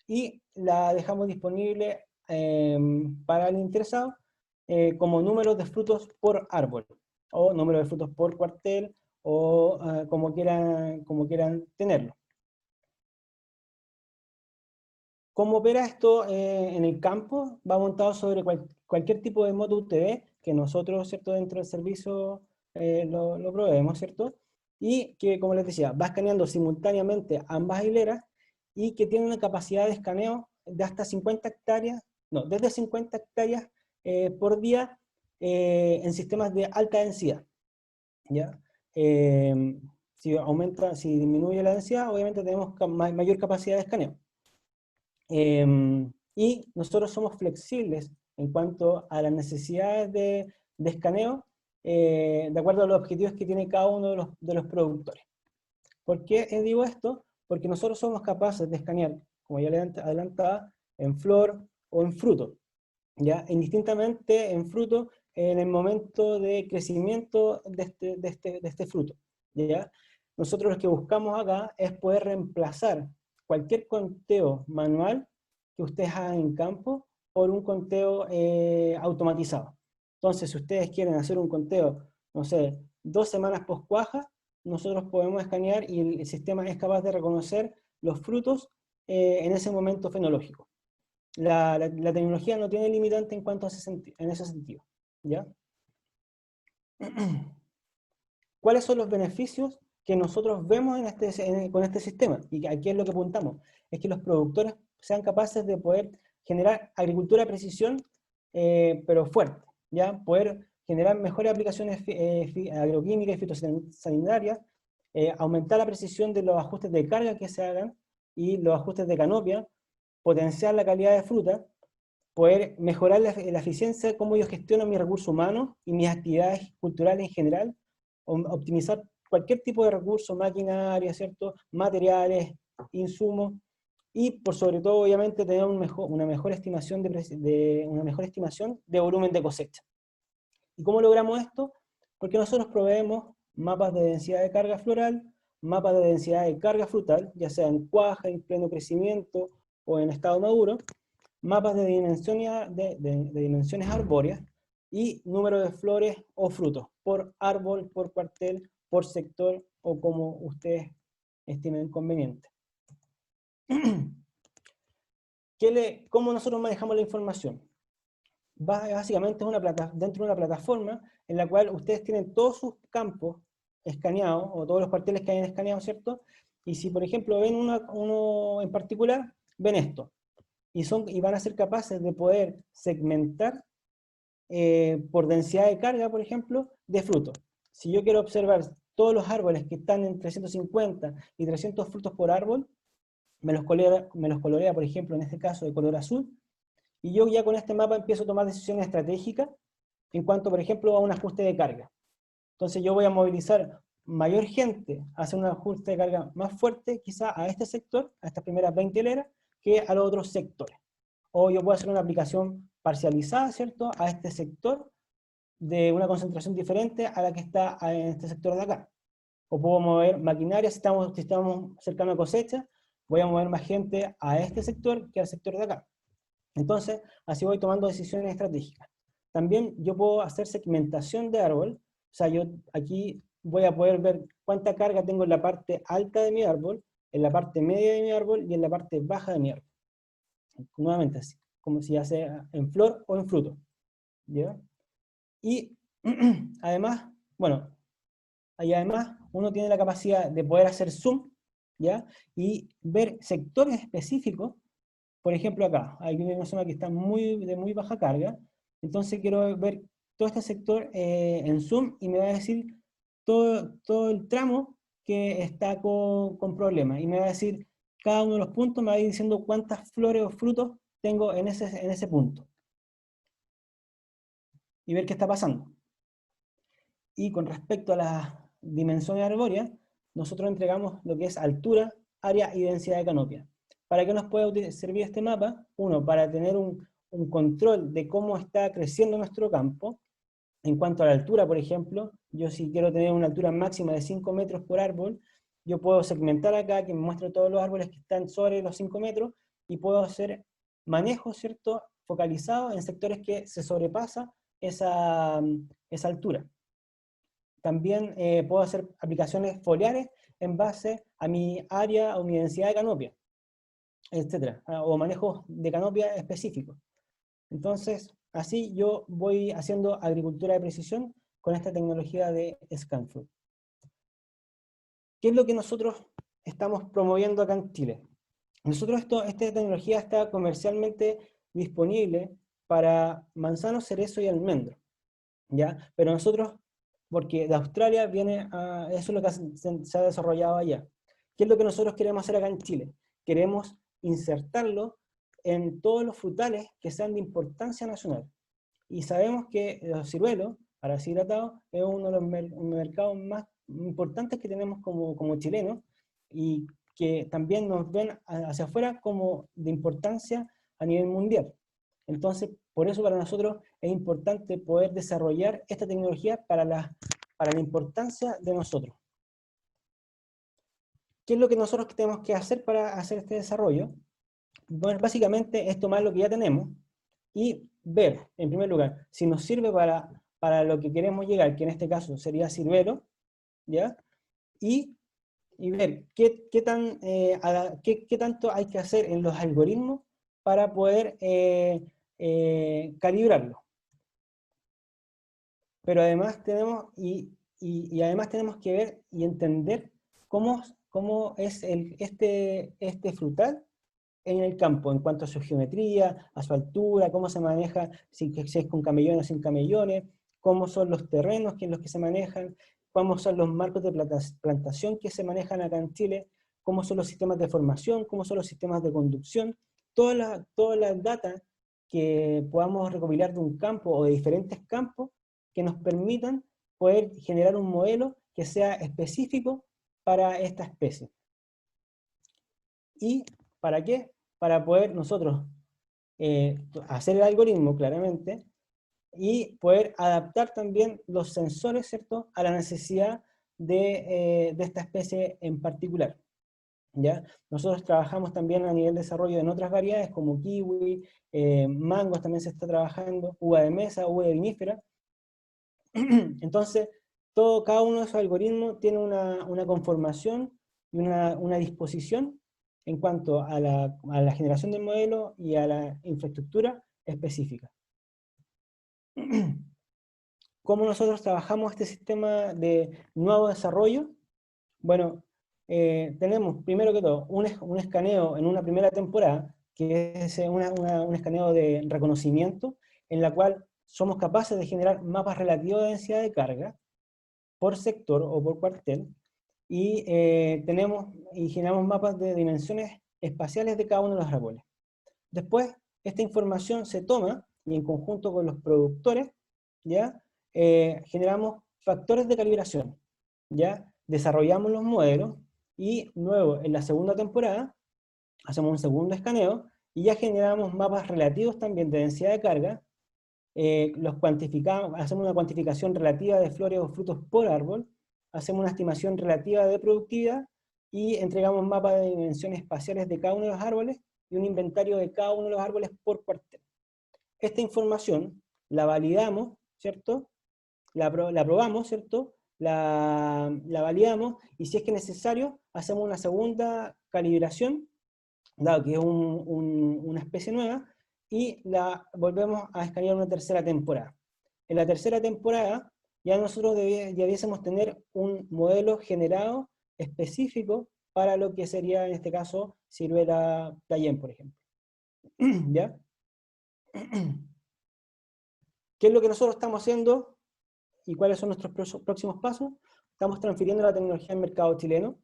[SPEAKER 7] y la dejamos disponible para el interesado como números de frutos por árbol, o número de frutos por cuartel, o como quieran tenerlo. ¿Cómo opera esto en el campo? Va montado sobre cualquier tipo de moto UTV que nosotros, ¿cierto?, dentro del servicio lo proveemos, ¿cierto? Y que, como les decía, va escaneando simultáneamente ambas hileras y que tiene una capacidad de escaneo de hasta 50 hectáreas, no, desde 50 hectáreas por día en sistemas de alta densidad, ¿ya? Si disminuye la densidad, obviamente tenemos mayor capacidad de escaneo. Y nosotros somos flexibles en cuanto a las necesidades de escaneo, de acuerdo a los objetivos que tiene cada uno de los productores. ¿Por qué digo esto? Porque nosotros somos capaces de escanear, como ya le adelantaba, en flor o en fruto, ¿ya? Indistintamente en fruto en el momento de crecimiento de este fruto, ¿ya? Nosotros lo que buscamos acá es poder reemplazar cualquier conteo manual que ustedes hagan en campo por un conteo automatizado. Entonces, si ustedes quieren hacer un conteo, no sé, 2 semanas post cuaja, nosotros podemos escanear y el sistema es capaz de reconocer los frutos en ese momento fenológico. La tecnología no tiene limitante en cuanto a en ese sentido, ¿ya? ¿Cuáles son los beneficios que nosotros vemos con este sistema? Y aquí es lo que apuntamos, es que los productores sean capaces de poder generar agricultura de precisión, pero fuerte, ¿ya? Poder generar mejores aplicaciones agroquímicas y fitosanitarias, aumentar la precisión de los ajustes de carga que se hagan y los ajustes de canopia, potenciar la calidad de fruta, poder mejorar la eficiencia de cómo yo gestiono mis recursos humanos y mis actividades culturales en general, optimizar cualquier tipo de recurso, maquinaria, ¿cierto?, materiales, insumos, y por sobre todo, obviamente, tener una mejor estimación de volumen de cosecha. ¿Y cómo logramos esto? Porque nosotros proveemos mapas de densidad de carga floral, mapas de densidad de carga frutal, ya sea en cuaja, en pleno crecimiento o en estado maduro, mapas de dimensiones arbóreas y número de flores o frutos, por árbol, por cuartel, por sector o como ustedes estimen conveniente. ¿Cómo nosotros manejamos la información? Básicamente es dentro de una plataforma en la cual ustedes tienen todos sus campos escaneados, o todos los cuarteles que hayan escaneado, ¿cierto? Y si, por ejemplo, ven uno en particular, ven esto. Y van a ser capaces de poder segmentar por densidad de carga, por ejemplo, de frutos. Si yo quiero observar todos los árboles que están en 350 y 300 frutos por árbol, me los colorea, por ejemplo, en este caso de color azul, y yo ya con este mapa empiezo a tomar decisiones estratégicas en cuanto, por ejemplo, a un ajuste de carga. Entonces yo voy a movilizar mayor gente a hacer un ajuste de carga más fuerte, quizá a este sector, a estas primeras 20 hileras, que a los otros sectores. O yo puedo hacer una aplicación parcializada, ¿cierto?, a este sector de una concentración diferente a la que está en este sector de acá. O puedo mover maquinaria, si estamos cercanos a cosecha, voy a mover más gente a este sector que al sector de acá. Entonces, así voy tomando decisiones estratégicas. También yo puedo hacer segmentación de árbol, o sea, yo aquí voy a poder ver cuánta carga tengo en la parte alta de mi árbol, en la parte media de mi árbol y en la parte baja de mi árbol. Nuevamente así, como si ya sea en flor o en fruto. ¿Ya? Y además, bueno, y además uno tiene la capacidad de poder hacer zoom, ¿ya? Y ver sectores específicos. Por ejemplo acá, hay una zona que está de muy baja carga, entonces quiero ver todo este sector en zoom y me va a decir todo el tramo que está con problemas, y me va a decir cada uno de los puntos, me va a ir diciendo cuántas flores o frutos tengo en ese punto. Y ver qué está pasando. Y con respecto a las dimensiones arbóreas, nosotros entregamos lo que es altura, área y densidad de canopia. ¿Para qué nos puede servir este mapa? Uno, para tener un control de cómo está creciendo nuestro campo. En cuanto a la altura, por ejemplo, yo si quiero tener una altura máxima de 5 metros por árbol, yo puedo segmentar acá, que me muestra todos los árboles que están sobre los 5 metros, y puedo hacer manejo, ¿cierto?, focalizado en sectores que se sobrepasa esa altura. También puedo hacer aplicaciones foliares en base a mi área o mi densidad de canopia, etc. O manejos de canopia específicos. Entonces, así yo voy haciendo agricultura de precisión con esta tecnología de ScanFlow. ¿Qué es lo que nosotros estamos promoviendo acá en Chile? Nosotros esta tecnología está comercialmente disponible para manzano, cerezo y almendro, ¿ya? Pero nosotros, porque de Australia viene eso es lo que se ha desarrollado allá. ¿Qué es lo que nosotros queremos hacer acá en Chile? Queremos insertarlo en todos los frutales que sean de importancia nacional. Y sabemos que los ciruelos, para ser hidratados, es uno de los mercados más importantes que tenemos como chilenos, y que también nos ven hacia afuera como de importancia a nivel mundial. Entonces, por eso para nosotros es importante poder desarrollar esta tecnología para la importancia de nosotros. ¿Qué es lo que nosotros tenemos que hacer para hacer este desarrollo? Bueno, básicamente es tomar lo que ya tenemos y ver, en primer lugar, si nos sirve para lo que queremos llegar, que en este caso sería ciruelo, ¿ya? Y ver qué tanto hay que hacer en los algoritmos para poder calibrarlo. Pero además tenemos, además tenemos que ver y entender cómo es este frutal en el campo, en cuanto a su geometría, a su altura, cómo se maneja, si es con camellones o sin camellones, cómo son los terrenos en los que se manejan, cómo son los marcos de plantación que se manejan acá en Chile, cómo son los sistemas de formación, cómo son los sistemas de conducción, todas las data que podamos recopilar de un campo o de diferentes campos que nos permitan poder generar un modelo que sea específico para esta especie. ¿Y para qué? Para poder nosotros hacer el algoritmo claramente y poder adaptar también los sensores, ¿cierto?, a la necesidad de esta especie en particular. ¿Ya? Nosotros trabajamos también a nivel de desarrollo en otras variedades como kiwi, mangos también se está trabajando, uva de mesa, uva de vinífera. Entonces, cada uno de esos algoritmos tiene una conformación y una disposición en cuanto a la generación del modelo y a la infraestructura específica. ¿Cómo nosotros trabajamos este sistema de nuevo desarrollo? Bueno, tenemos primero que todo un escaneo en una primera temporada, que es un escaneo de reconocimiento, en la cual somos capaces de generar mapas relativos de densidad de carga por sector o por cuartel, y generamos mapas de dimensiones espaciales de cada uno de los árboles. Después, esta información se toma y en conjunto con los productores, ¿ya? Generamos factores de calibración, ¿ya? Desarrollamos los modelos y luego en la segunda temporada hacemos un segundo escaneo y ya generamos mapas relativos también de densidad de carga, los cuantificamos, hacemos una cuantificación relativa de flores o frutos por árbol, hacemos una estimación relativa de productividad y entregamos mapas de dimensiones espaciales de cada uno de los árboles y un inventario de cada uno de los árboles por cuartel. Esta información la validamos, ¿cierto? La probamos, ¿cierto? la validamos, y si es que es necesario, hacemos una segunda calibración, dado que es una especie nueva, y la volvemos a escanear una tercera temporada. En la tercera temporada, ya nosotros debiésemos tener un modelo generado específico para lo que sería, en este caso, ciruela Dayen, por ejemplo. ¿Ya? ¿Qué es lo que nosotros estamos haciendo y cuáles son nuestros próximos pasos? Estamos transfiriendo la tecnología al mercado chileno,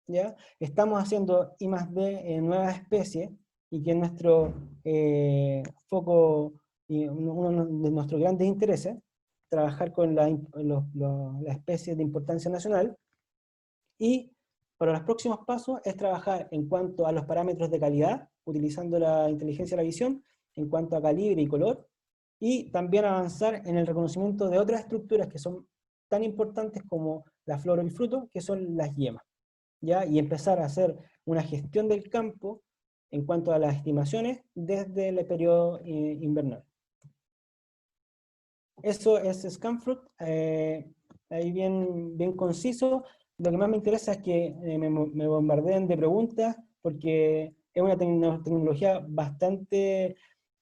[SPEAKER 7] ¿ya? Estamos haciendo I+D en nuevas especies, y que es nuestro foco y uno de nuestros grandes intereses, trabajar con las especies de importancia nacional. Y para los próximos pasos es trabajar en cuanto a los parámetros de calidad, utilizando la inteligencia de la visión, en cuanto a calibre y color, y también avanzar en el reconocimiento de otras estructuras que son tan importantes como la flora y el fruto, que son las yemas, ¿ya? Y empezar a hacer una gestión del campo en cuanto a las estimaciones desde el periodo invernal. Eso es Scanfruit, ahí bien conciso. Lo que más me interesa es que me bombardeen de preguntas, porque es una tecnología bastante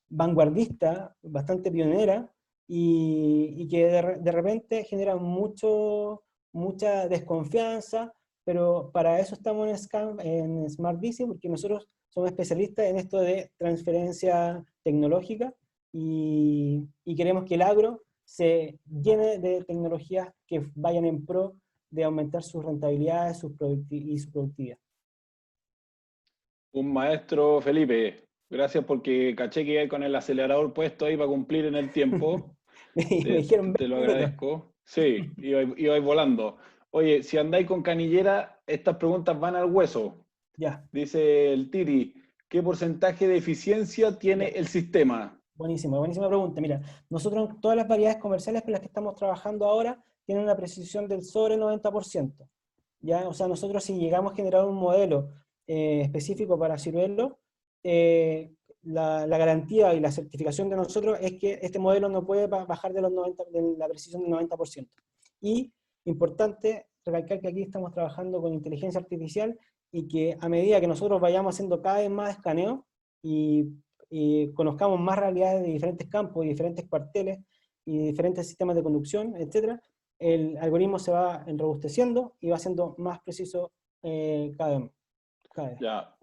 [SPEAKER 7] vanguardista, bastante pionera, y que de repente genera mucha desconfianza, pero para eso estamos en Smart Vici, porque nosotros somos especialistas en esto de transferencia tecnológica, y queremos que el agro se llene de tecnologías que vayan en pro de aumentar sus rentabilidades y su productividad.
[SPEAKER 1] Un maestro, Felipe. Gracias, porque caché que iba con el acelerador puesto ahí para cumplir en el tiempo.
[SPEAKER 7] Me dijeron
[SPEAKER 1] Te lo
[SPEAKER 7] 20 minutos.
[SPEAKER 1] agradezco. Sí, ibais volando. Oye, si andáis con canillera, estas preguntas van al hueso.
[SPEAKER 7] Ya,
[SPEAKER 1] Dice el Tiri, ¿qué porcentaje de eficiencia tiene el sistema?
[SPEAKER 7] buenísima pregunta. Mira, nosotros todas las variedades comerciales con las que estamos trabajando ahora tienen una precisión del sobre 90%. ¿Ya? O sea, nosotros si llegamos a generar un modelo específico para ciruelo, la garantía y la certificación de nosotros es que este modelo no puede bajar de la precisión del 90%. Y, importante recalcar que aquí estamos trabajando con inteligencia artificial, y que a medida que nosotros vayamos haciendo cada vez más escaneo y conozcamos más realidades de diferentes campos y diferentes cuarteles y diferentes sistemas de conducción, etc., el algoritmo se va enrobusteciendo y va siendo más preciso cada vez.
[SPEAKER 1] Ya,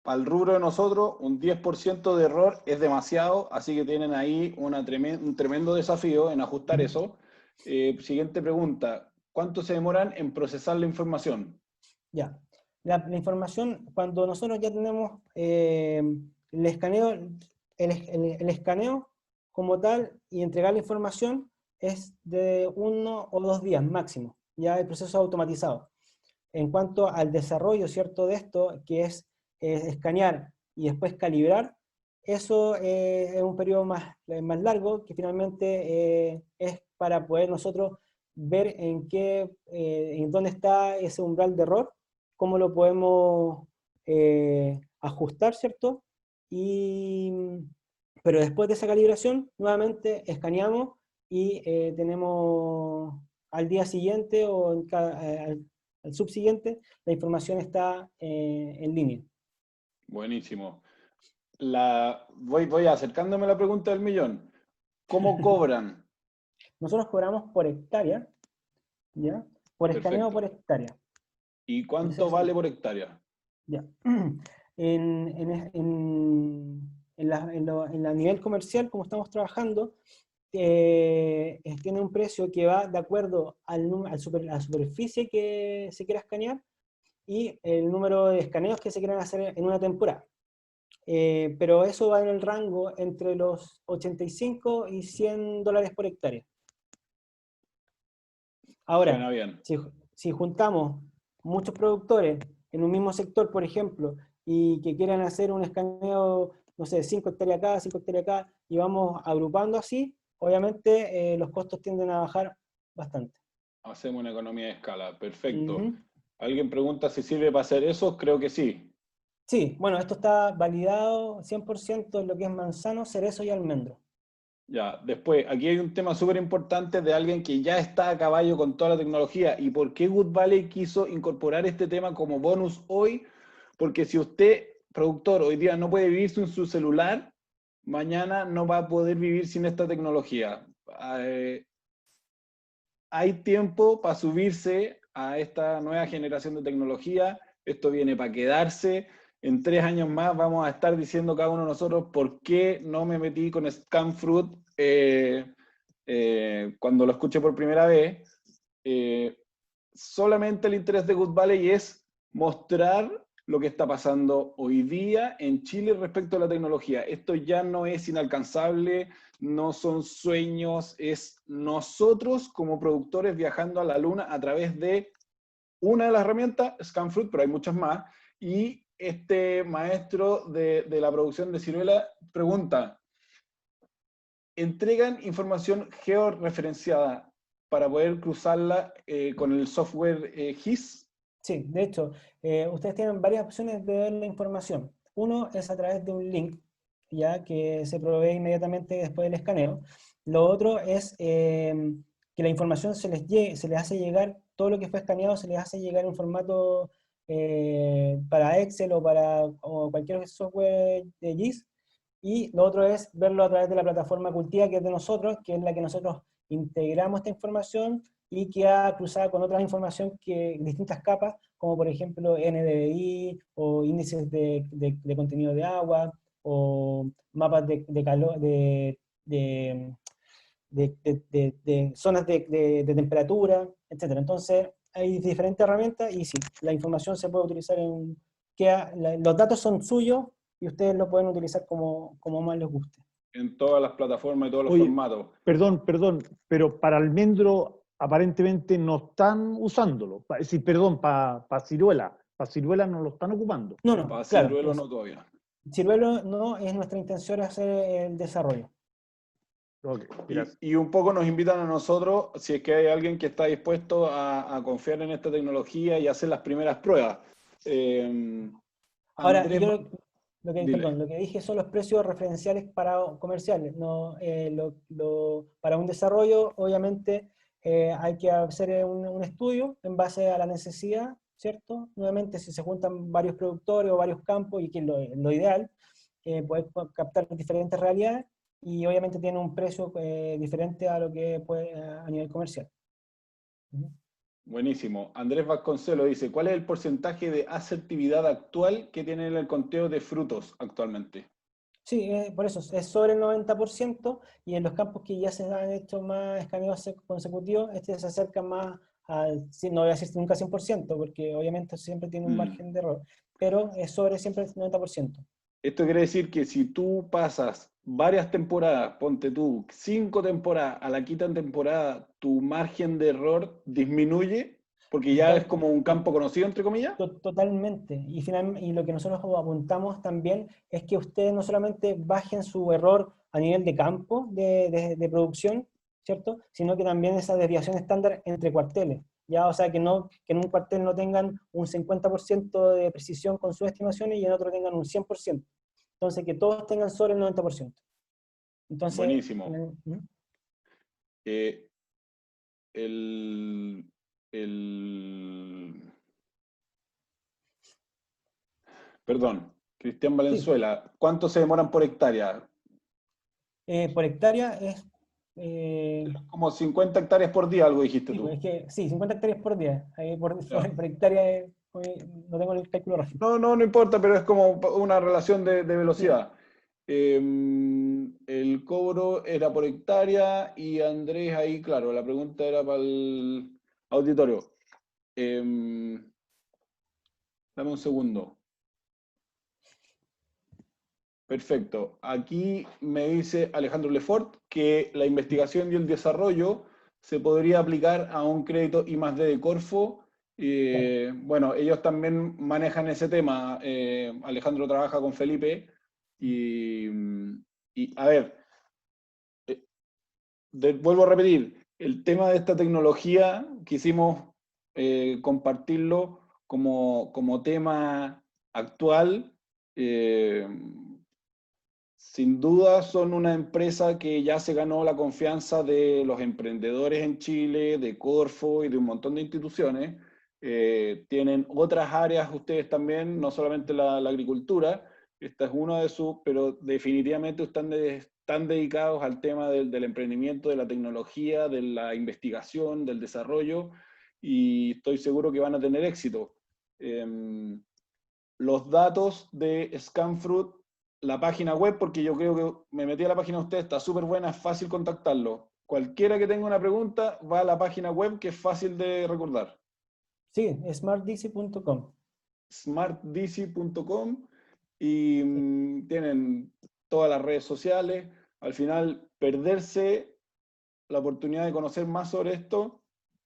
[SPEAKER 1] para el rubro de nosotros, un 10% de error es demasiado, así que tienen ahí un tremendo desafío en ajustar eso. Siguiente pregunta, ¿cuánto se demoran en procesar la información?
[SPEAKER 7] Ya, la información, cuando nosotros ya tenemos el escaneo como tal y entregar la información, es de 1 o 2 días máximo, ya el proceso automatizado. En cuanto al desarrollo, ¿cierto?, de esto, que es escanear y después calibrar, eso es un periodo más largo, que finalmente es para poder nosotros ver en dónde está ese umbral de error, cómo lo podemos ajustar, ¿cierto? Pero después de esa calibración, nuevamente escaneamos y tenemos al día siguiente o al subsiguiente, la información está en línea.
[SPEAKER 1] Buenísimo. Voy acercándome a la pregunta del millón. ¿Cómo cobran?
[SPEAKER 7] Nosotros cobramos por hectárea, ¿ya? Por escaneo por hectárea.
[SPEAKER 1] ¿Y cuánto vale por hectárea?
[SPEAKER 7] Ya. En la nivel comercial, como estamos trabajando, tiene un precio que va de acuerdo a la superficie que se quiera escanear y el número de escaneos que se quieran hacer en una temporada. Pero eso va en el rango entre los 85 y $100 por hectárea. Ahora,
[SPEAKER 1] Suena bien.
[SPEAKER 7] si juntamos muchos productores en un mismo sector, por ejemplo, y que quieran hacer un escaneo, no sé, 5 hectáreas acá, 5 hectáreas acá, y vamos agrupando así, obviamente los costos tienden a bajar bastante.
[SPEAKER 1] Hacemos una economía de escala, perfecto.
[SPEAKER 7] Uh-huh.
[SPEAKER 1] ¿Alguien pregunta si sirve para hacer eso? Creo que sí.
[SPEAKER 7] Sí, bueno, esto está validado 100% en lo que es manzano, cerezo y almendro.
[SPEAKER 1] Ya, después, aquí hay un tema súper importante de alguien que ya está a caballo con toda la tecnología. ¿Y por qué Good Valley quiso incorporar este tema como bonus hoy? Porque si usted, productor, hoy día no puede vivir sin su celular, mañana no va a poder vivir sin esta tecnología. Hay tiempo para subirse a esta nueva generación de tecnología. Esto viene para quedarse. En 3 años más vamos a estar diciendo cada uno de nosotros por qué no me metí con Scanfruit cuando lo escuché por primera vez. Solamente el interés de Good Valley es mostrar lo que está pasando hoy día en Chile respecto a la tecnología. Esto ya no es inalcanzable, no son sueños, es nosotros como productores viajando a la luna a través de una de las herramientas, Scanfruit, pero hay muchas más, y este maestro de la producción de Ciruela pregunta, ¿entregan información georreferenciada para poder cruzarla con el software GIS?
[SPEAKER 7] Sí, de hecho, ustedes tienen varias opciones de ver la información. Uno es a través de un link, ya que se provee inmediatamente después del escaneo. Lo otro es que la información se les hace llegar, todo lo que fue escaneado se les hace llegar en formato para Excel o cualquier software de GIS. Y lo otro es verlo a través de la plataforma Cultiva, que es de nosotros, que es la que nosotros integramos esta información y queda cruzada con otras información distintas capas, como por ejemplo NDVI, o índices de contenido de agua, o mapas de calor, de zonas de temperatura, etc. Entonces, hay diferentes herramientas y sí, la información se puede utilizar los datos son suyos y ustedes lo pueden utilizar como más les guste.
[SPEAKER 1] En todas las plataformas y todos los
[SPEAKER 5] Oye,
[SPEAKER 1] formatos.
[SPEAKER 5] Perdón, pero para Almendro aparentemente no están usándolo. Sí, perdón, para Ciruela. Para Ciruela no lo están ocupando.
[SPEAKER 7] No,
[SPEAKER 1] Para
[SPEAKER 7] claro.
[SPEAKER 1] Ciruelo no todavía.
[SPEAKER 7] Ciruelo no es nuestra intención hacer el desarrollo.
[SPEAKER 5] Ok, gracias.
[SPEAKER 1] Y un poco nos invitan a nosotros, si es que hay alguien que está dispuesto a confiar en esta tecnología y hacer las primeras pruebas.
[SPEAKER 7] Ahora,
[SPEAKER 1] Andrés,
[SPEAKER 7] yo
[SPEAKER 1] dile.
[SPEAKER 7] lo que dije son los precios referenciales para comerciales. No, para un desarrollo, obviamente, hay que hacer un estudio en base a la necesidad, ¿cierto? Nuevamente, si se juntan varios productores o varios campos, y que es lo ideal, poder captar diferentes realidades, y obviamente tiene un precio diferente a lo que puede a nivel comercial.
[SPEAKER 1] Buenísimo. Andrés Vasconcelos dice, ¿cuál es el porcentaje de asertividad actual que tiene el conteo de frutos actualmente?
[SPEAKER 7] Sí, por eso es sobre el 90%, y en los campos que ya se han hecho más escaneos consecutivos, este se acerca más al, no voy a decir nunca 100%, porque obviamente siempre tiene un margen de error, pero es sobre siempre el 90%.
[SPEAKER 1] Esto quiere decir que si tú pasas varias temporadas, ponte tú 5 temporadas, a la quinta temporada, tu margen de error disminuye, porque ya es como un campo conocido, entre comillas.
[SPEAKER 7] Totalmente. Y lo que nosotros apuntamos también es que ustedes no solamente bajen su error a nivel de campo de producción, ¿cierto? Sino que también esa desviación estándar entre cuarteles. Ya, o sea, que en un cuartel no tengan un 50% de precisión con sus estimaciones y en otro tengan un 100%. Entonces, que todos tengan sobre el 90%. Entonces,
[SPEAKER 1] buenísimo. Perdón, Cristian Valenzuela, sí. ¿Cuánto se demoran por hectárea?
[SPEAKER 7] Por hectárea es...
[SPEAKER 1] como 50 hectáreas por día, algo dijiste
[SPEAKER 7] sí,
[SPEAKER 1] tú.
[SPEAKER 7] Es que, sí, 50 hectáreas por día. Por hectárea no tengo el cálculo rápido.
[SPEAKER 1] No importa, pero es como una relación de velocidad. Sí. El cobro era por hectárea y Andrés ahí, claro, la pregunta era para el auditorio. Dame un segundo. Perfecto. Aquí me dice Alejandro Lefort que la investigación y el desarrollo se podría aplicar a un crédito I+D de Corfo. Bueno, ellos también manejan ese tema. Alejandro trabaja con Felipe y a ver, vuelvo a repetir, el tema de esta tecnología quisimos compartirlo como tema actual. sin duda son una empresa que ya se ganó la confianza de los emprendedores en Chile, de Corfo y de un montón de instituciones. Tienen otras áreas ustedes también, no solamente la agricultura, esta es una de sus, pero definitivamente están dedicados al tema del emprendimiento, de la tecnología, de la investigación, del desarrollo, y estoy seguro que van a tener éxito. Los datos de Scanfruit, la página web, porque yo creo que me metí a la página de ustedes, está súper buena, es fácil contactarlo. Cualquiera que tenga una pregunta va a la página web, que es fácil de recordar.
[SPEAKER 7] Sí, smartdc.com.
[SPEAKER 1] smartdc.com, y tienen todas las redes sociales. Al final, perderse la oportunidad de conocer más sobre esto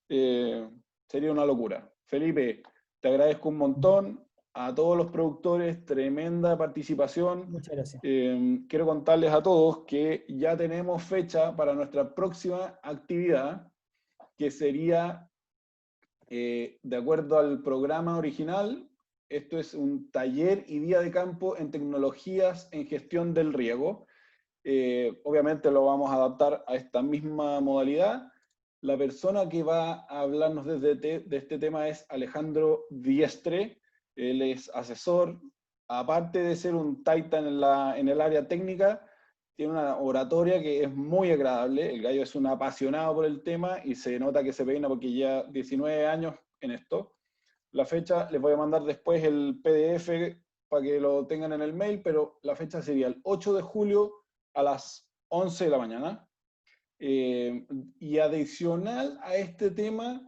[SPEAKER 1] sería una locura. Felipe, te agradezco un montón. A todos los productores, tremenda participación.
[SPEAKER 7] Muchas gracias.
[SPEAKER 1] Quiero contarles a todos que ya tenemos fecha para nuestra próxima actividad, que sería, de acuerdo al programa original, esto es un taller y día de campo en tecnologías en gestión del riego. Obviamente lo vamos a adaptar a esta misma modalidad. La persona que va a hablarnos de este tema es Alejandro Diestre. Él es asesor, aparte de ser un titan en el área técnica, tiene una oratoria que es muy agradable. El gallo es un apasionado por el tema y se nota que se peina porque ya 19 años en esto. La fecha, les voy a mandar después el PDF para que lo tengan en el mail, pero la fecha sería el 8 de julio a las 11 de la mañana. Y adicional a este tema,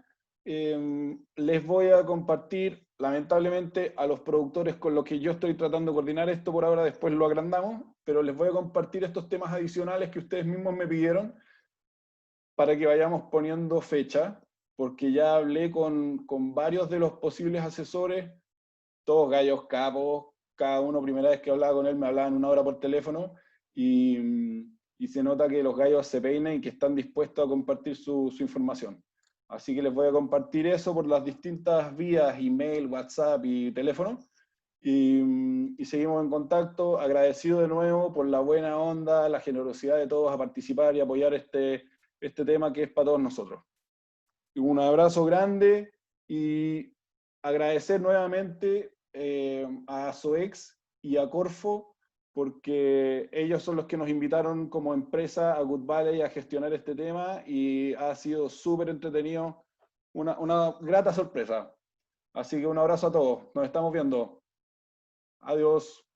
[SPEAKER 1] les voy a compartir, lamentablemente, a los productores con los que yo estoy tratando de coordinar esto por ahora, después lo agrandamos, pero les voy a compartir estos temas adicionales que ustedes mismos me pidieron para que vayamos poniendo fecha, porque ya hablé con varios de los posibles asesores, todos gallos capos, cada uno primera vez que hablaba con él me hablaban 1 hora por teléfono, y se nota que los gallos se peinan y que están dispuestos a compartir su información. Así que les voy a compartir eso por las distintas vías, email, WhatsApp y teléfono, y seguimos en contacto. Agradecido de nuevo por la buena onda, la generosidad de todos a participar y apoyar este tema que es para todos nosotros. Un abrazo grande y agradecer nuevamente a SOEX y a Corfo, porque ellos son los que nos invitaron como empresa a Good Valley a gestionar este tema, y ha sido súper entretenido, una grata sorpresa. Así que un abrazo a todos, nos estamos viendo. Adiós.